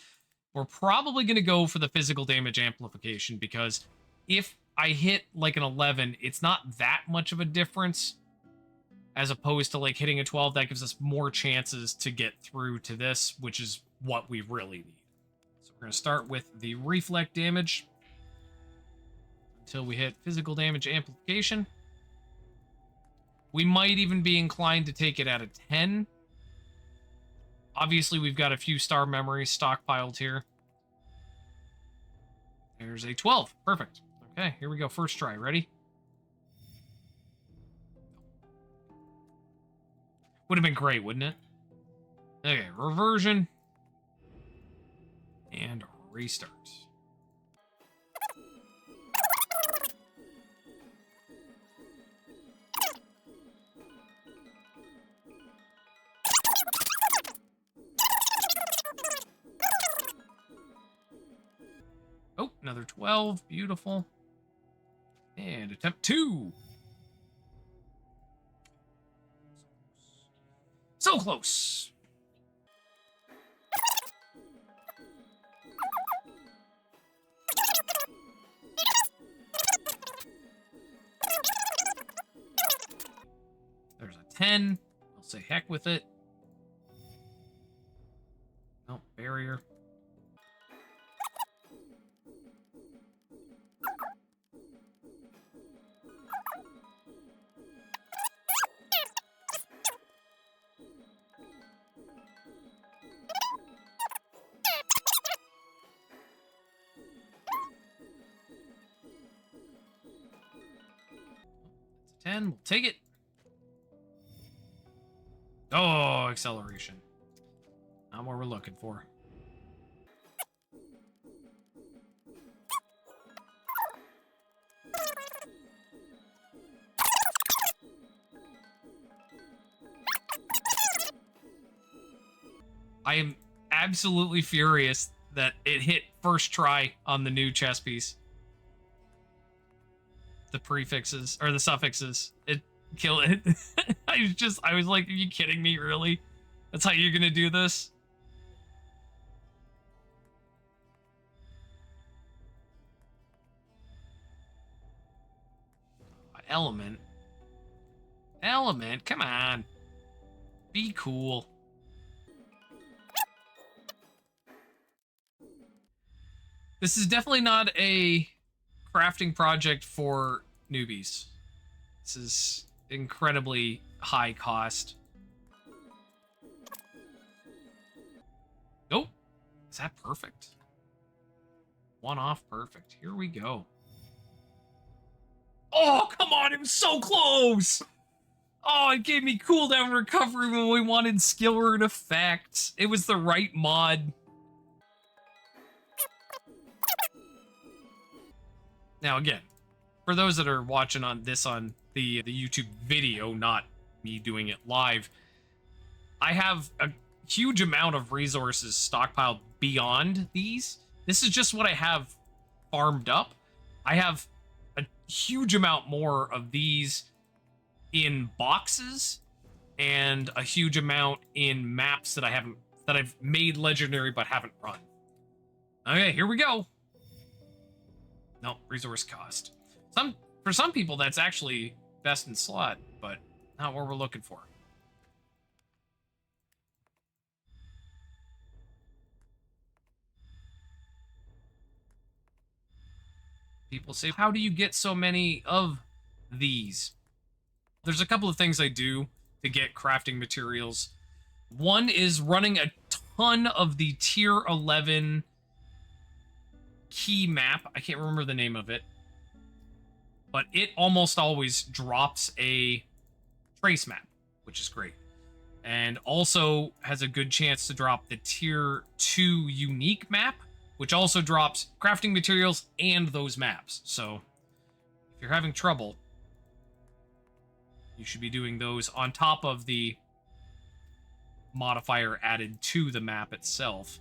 We're probably going to go for the physical damage amplification, because if I hit like an 11, it's not that much of a difference, as opposed to like hitting a 12. That gives us more chances to get through to this, which is what we really need. So we're going to start with the reflect damage until we hit physical damage amplification. We might even be inclined to take it at a 10. Obviously, we've got a few star memories stockpiled here. There's a 12. Perfect. Okay, here we go. First try. Ready? Would have been great, wouldn't it? Okay, reversion. And restart. Oh, another 12. Beautiful. And attempt 2. So close. There's a 10. I'll say heck with it. Oh, barrier. That's a 10. We'll take it. Oh, acceleration. Not what we're looking for. I am absolutely furious that it hit first try on the new chess piece. The prefixes, or the suffixes. It killed it. I was like, are you kidding me, really? That's how you're gonna do this? Element. Element, come on. Be cool. This is definitely not a crafting project for newbies. This is incredibly high cost. Oh, is that perfect? One off perfect. Here we go. Oh, come on, it was so close! Oh, it gave me cooldown recovery when we wanted skill rune effect. It was the right mod. Now, again, for those that are watching on the YouTube video, not me doing it live, I have a huge amount of resources stockpiled beyond these. This is just what I have farmed up. I have a huge amount more of these in boxes and a huge amount in maps that I've made legendary but haven't run. Okay, here we go. No, resource cost. For some people, that's actually best in slot, but not what we're looking for. People say, how do you get so many of these? There's a couple of things I do to get crafting materials. One is running a ton of the tier 11 key map. I can't remember the name of it. But it almost always drops a trace map, which is great. And also has a good chance to drop the tier 2 unique map, which also drops crafting materials and those maps. So if you're having trouble, you should be doing those on top of the modifier added to the map itself.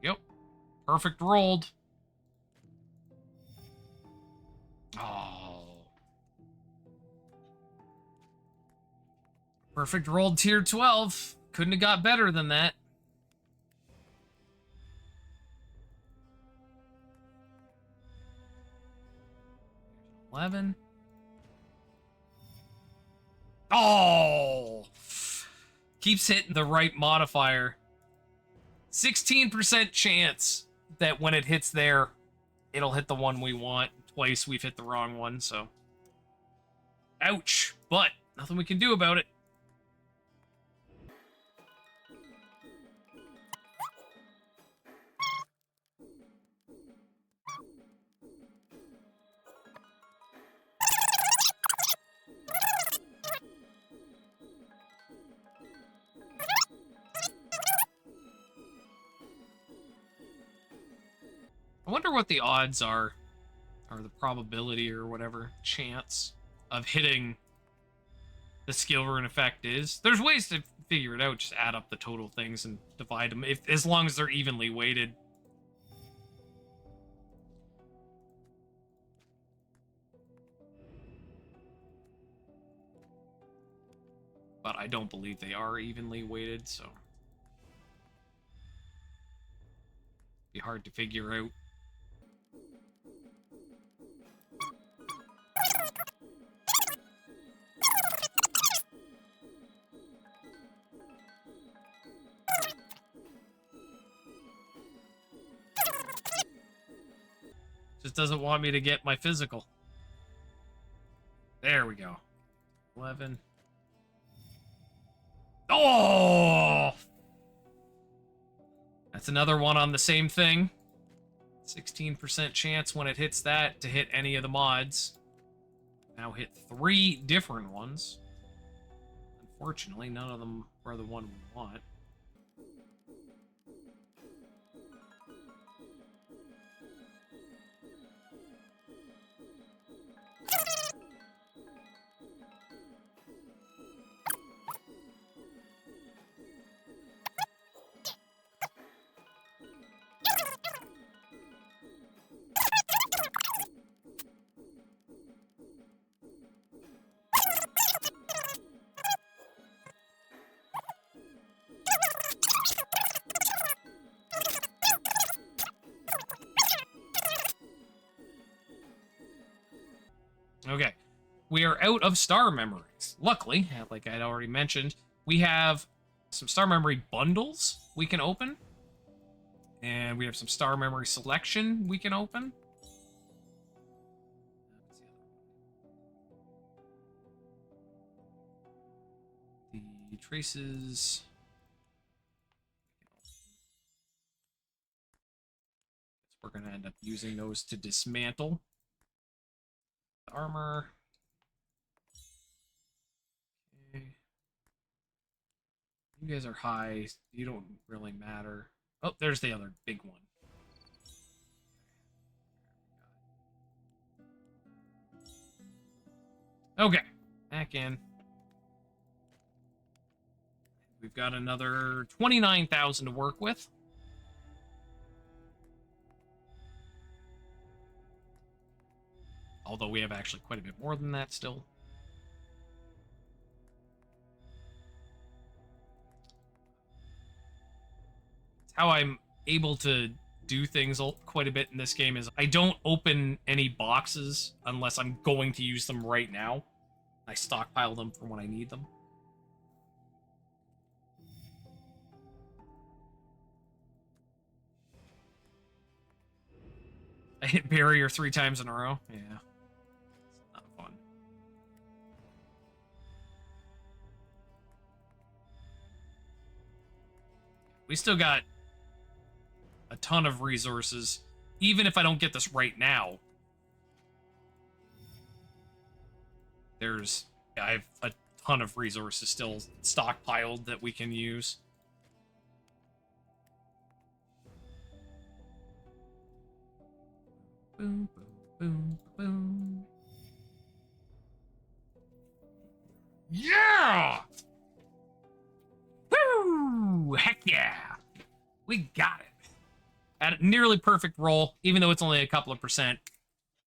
Yep. Perfect rolled. Oh. Perfect rolled tier 12. Couldn't have got better than that. There's 11. Oh! Keeps hitting the right modifier. 16% chance that when it hits there, it'll hit the one we want. Twice we've hit the wrong one, so. Ouch. But nothing we can do about it. I wonder what the odds are, or the probability or whatever chance of hitting the skill rune effect is. There's ways to figure it out, just add up the total things and divide them, as long as they're evenly weighted. But I don't believe they are evenly weighted, so be hard to figure out. Just doesn't want me to get my physical. There we go. 11. Oh! That's another one on the same thing. 16% chance when it hits that to hit any of the mods. Now hit 3 different ones. Unfortunately, none of them are the one we want. Okay, we are out of star memories. Luckily, like I'd already mentioned, we have some star memory bundles we can open. And we have some star memory selection we can open. The traces. We're going to end up using those to dismantle. Armor. Okay. You guys are high. You don't really matter. Oh, there's the other big one. Okay, back in. We've got another 29,000 to work with. Although we have actually quite a bit more than that still. How I'm able to do things quite a bit in this game is I don't open any boxes unless I'm going to use them right now. I stockpile them for when I need them. I hit barrier 3 times in a row. Yeah. It's not fun. We still got a ton of resources, even if I don't get this right now. I have a ton of resources still stockpiled that we can use. Boom, boom, boom, boom. Yeah! Woo! Heck yeah! We got it. At a nearly perfect roll, even though it's only a couple of percent.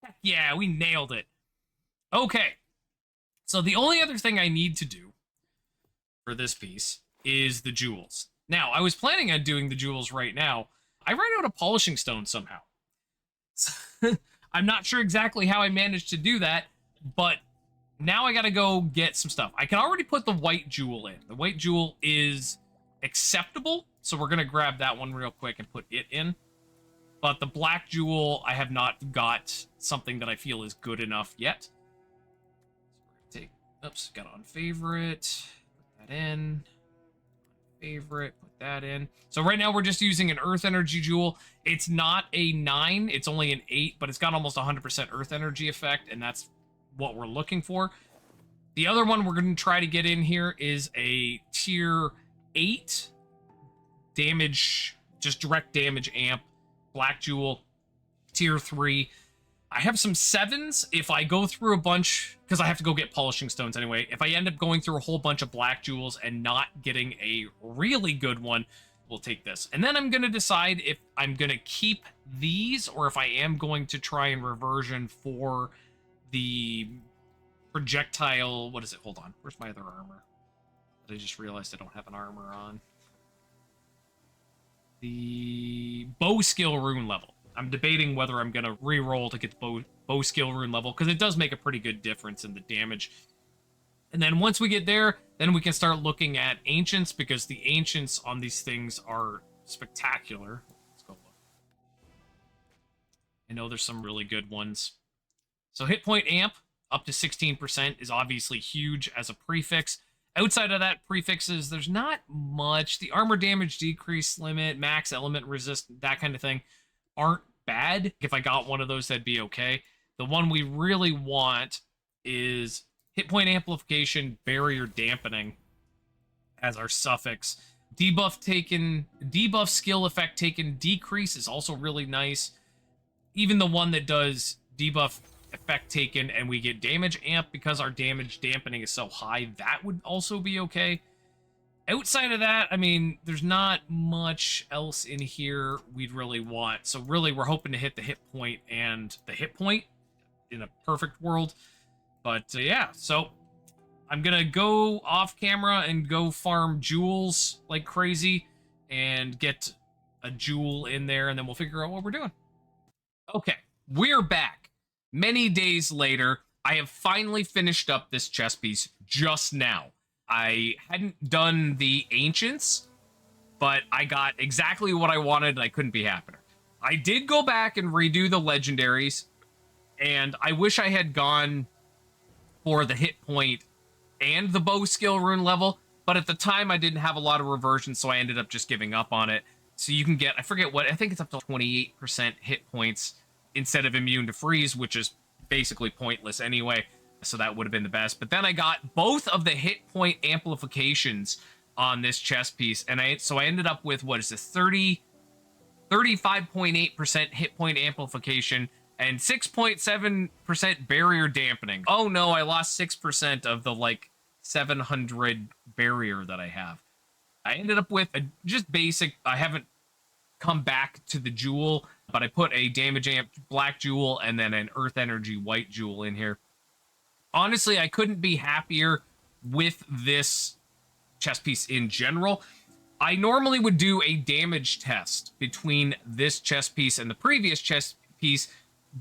Heck yeah, we nailed it. Okay. So the only other thing I need to do for this piece is the jewels. Now, I was planning on doing the jewels right now. I ran out of polishing stone somehow. I'm not sure exactly how I managed to do that, but now I gotta go get some stuff. I can already put the white jewel in. The white jewel is acceptable, so we're gonna grab that one real quick and put it in. But the black jewel, I have not got something that I feel is good enough yet. So we're gonna take, oops, got on favorite, put that in. Favorite, put that in. So right now we're just using an earth energy jewel. It's not a 9, it's only an 8, but it's got almost 100% earth energy effect, and that's what we're looking for. The other one we're going to try to get in here is a tier 8 damage, just direct damage amp, black jewel, tier 3. I have some 7s. If I go through a bunch, because I have to go get polishing stones anyway, if I end up going through a whole bunch of black jewels and not getting a really good one, we'll take this. And then I'm going to decide if I'm going to keep these or if I am going to try and reversion for the projectile. What is it? Hold on. Where's my other armor? I just realized I don't have an armor on. The bow skill rune level. I'm debating whether I'm going to re-roll to get the bow skill rune level, because it does make a pretty good difference in the damage. And then once we get there, then we can start looking at ancients, because the ancients on these things are spectacular. Let's go look. I know there's some really good ones. So hit point amp up to 16% is obviously huge as a prefix. Outside of that, prefixes, there's not much. The armor damage decrease limit, max element resist, that kind of thing aren't bad. If I got one of those, that'd be okay. The one we really want is hit point amplification, barrier dampening as our suffix. Debuff taken, debuff skill effect taken decrease is also really nice. Even the one that does debuff effect taken and we get damage amp because our damage dampening is so high, that would also be okay. Outside of that, I mean, there's not much else in here we'd really want. So really, we're hoping to hit the hit point and the hit point in a perfect world. But yeah, so I'm going to go off camera and go farm jewels like crazy and get a jewel in there, and then we'll figure out what we're doing. Okay, we're back. Many days later, I have finally finished up this chess piece just now. I hadn't done the ancients, but I got exactly what I wanted and I couldn't be happier. I did go back and redo the legendaries, and I wish I had gone for the hit point and the bow skill rune level, but at the time I didn't have a lot of reversion, so I ended up just giving up on it. So you can get, I forget what, I think it's up to 28% hit points instead of immune to freeze, which is basically pointless anyway. So that would have been the best. But then I got both of the hit point amplifications on this chess piece. And I ended up with, what is this, 35.8% hit point amplification and 6.7% barrier dampening. Oh no, I lost 6% of the like 700 barrier that I have. I ended up with a just basic, I haven't come back to the jewel, but I put a damage amp black jewel and then an earth energy white jewel in here. Honestly, I couldn't be happier with this chess piece in general. I normally would do a damage test between this chess piece and the previous chess piece,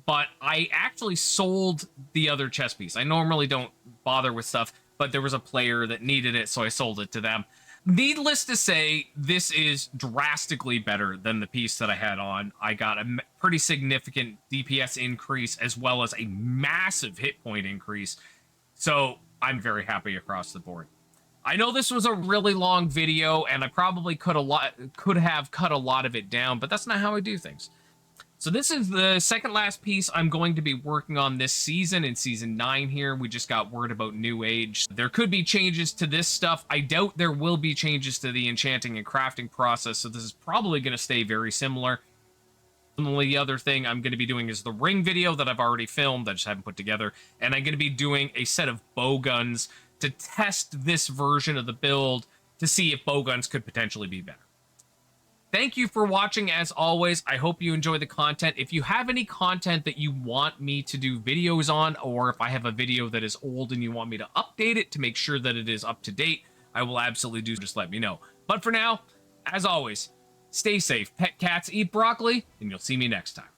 but I actually sold the other chess piece. I normally don't bother with stuff, but there was a player that needed it, so I sold it to them. Needless to say, this is drastically better than the piece that I had on. I got a pretty significant DPS increase as well as a massive hit point increase. So I'm very happy across the board. I know this was a really long video, and I probably could have cut a lot of it down, but that's not how I do things. So this is the second last piece I'm going to be working on this season, in season 9 here. We just got word about New Age. There could be changes to this stuff. I doubt there will be changes to the enchanting and crafting process, so this is probably going to stay very similar. The only other thing I'm going to be doing is the ring video that I've already filmed, I just haven't put together, and I'm going to be doing a set of bow guns to test this version of the build to see if bow guns could potentially be better. Thank you for watching, as always. I hope you enjoy the content. If you have any content that you want me to do videos on, or if I have a video that is old and you want me to update it to make sure that it is up to date, I will absolutely do. Just let me know. But for now, as always, stay safe, pet cats, eat broccoli, and you'll see me next time.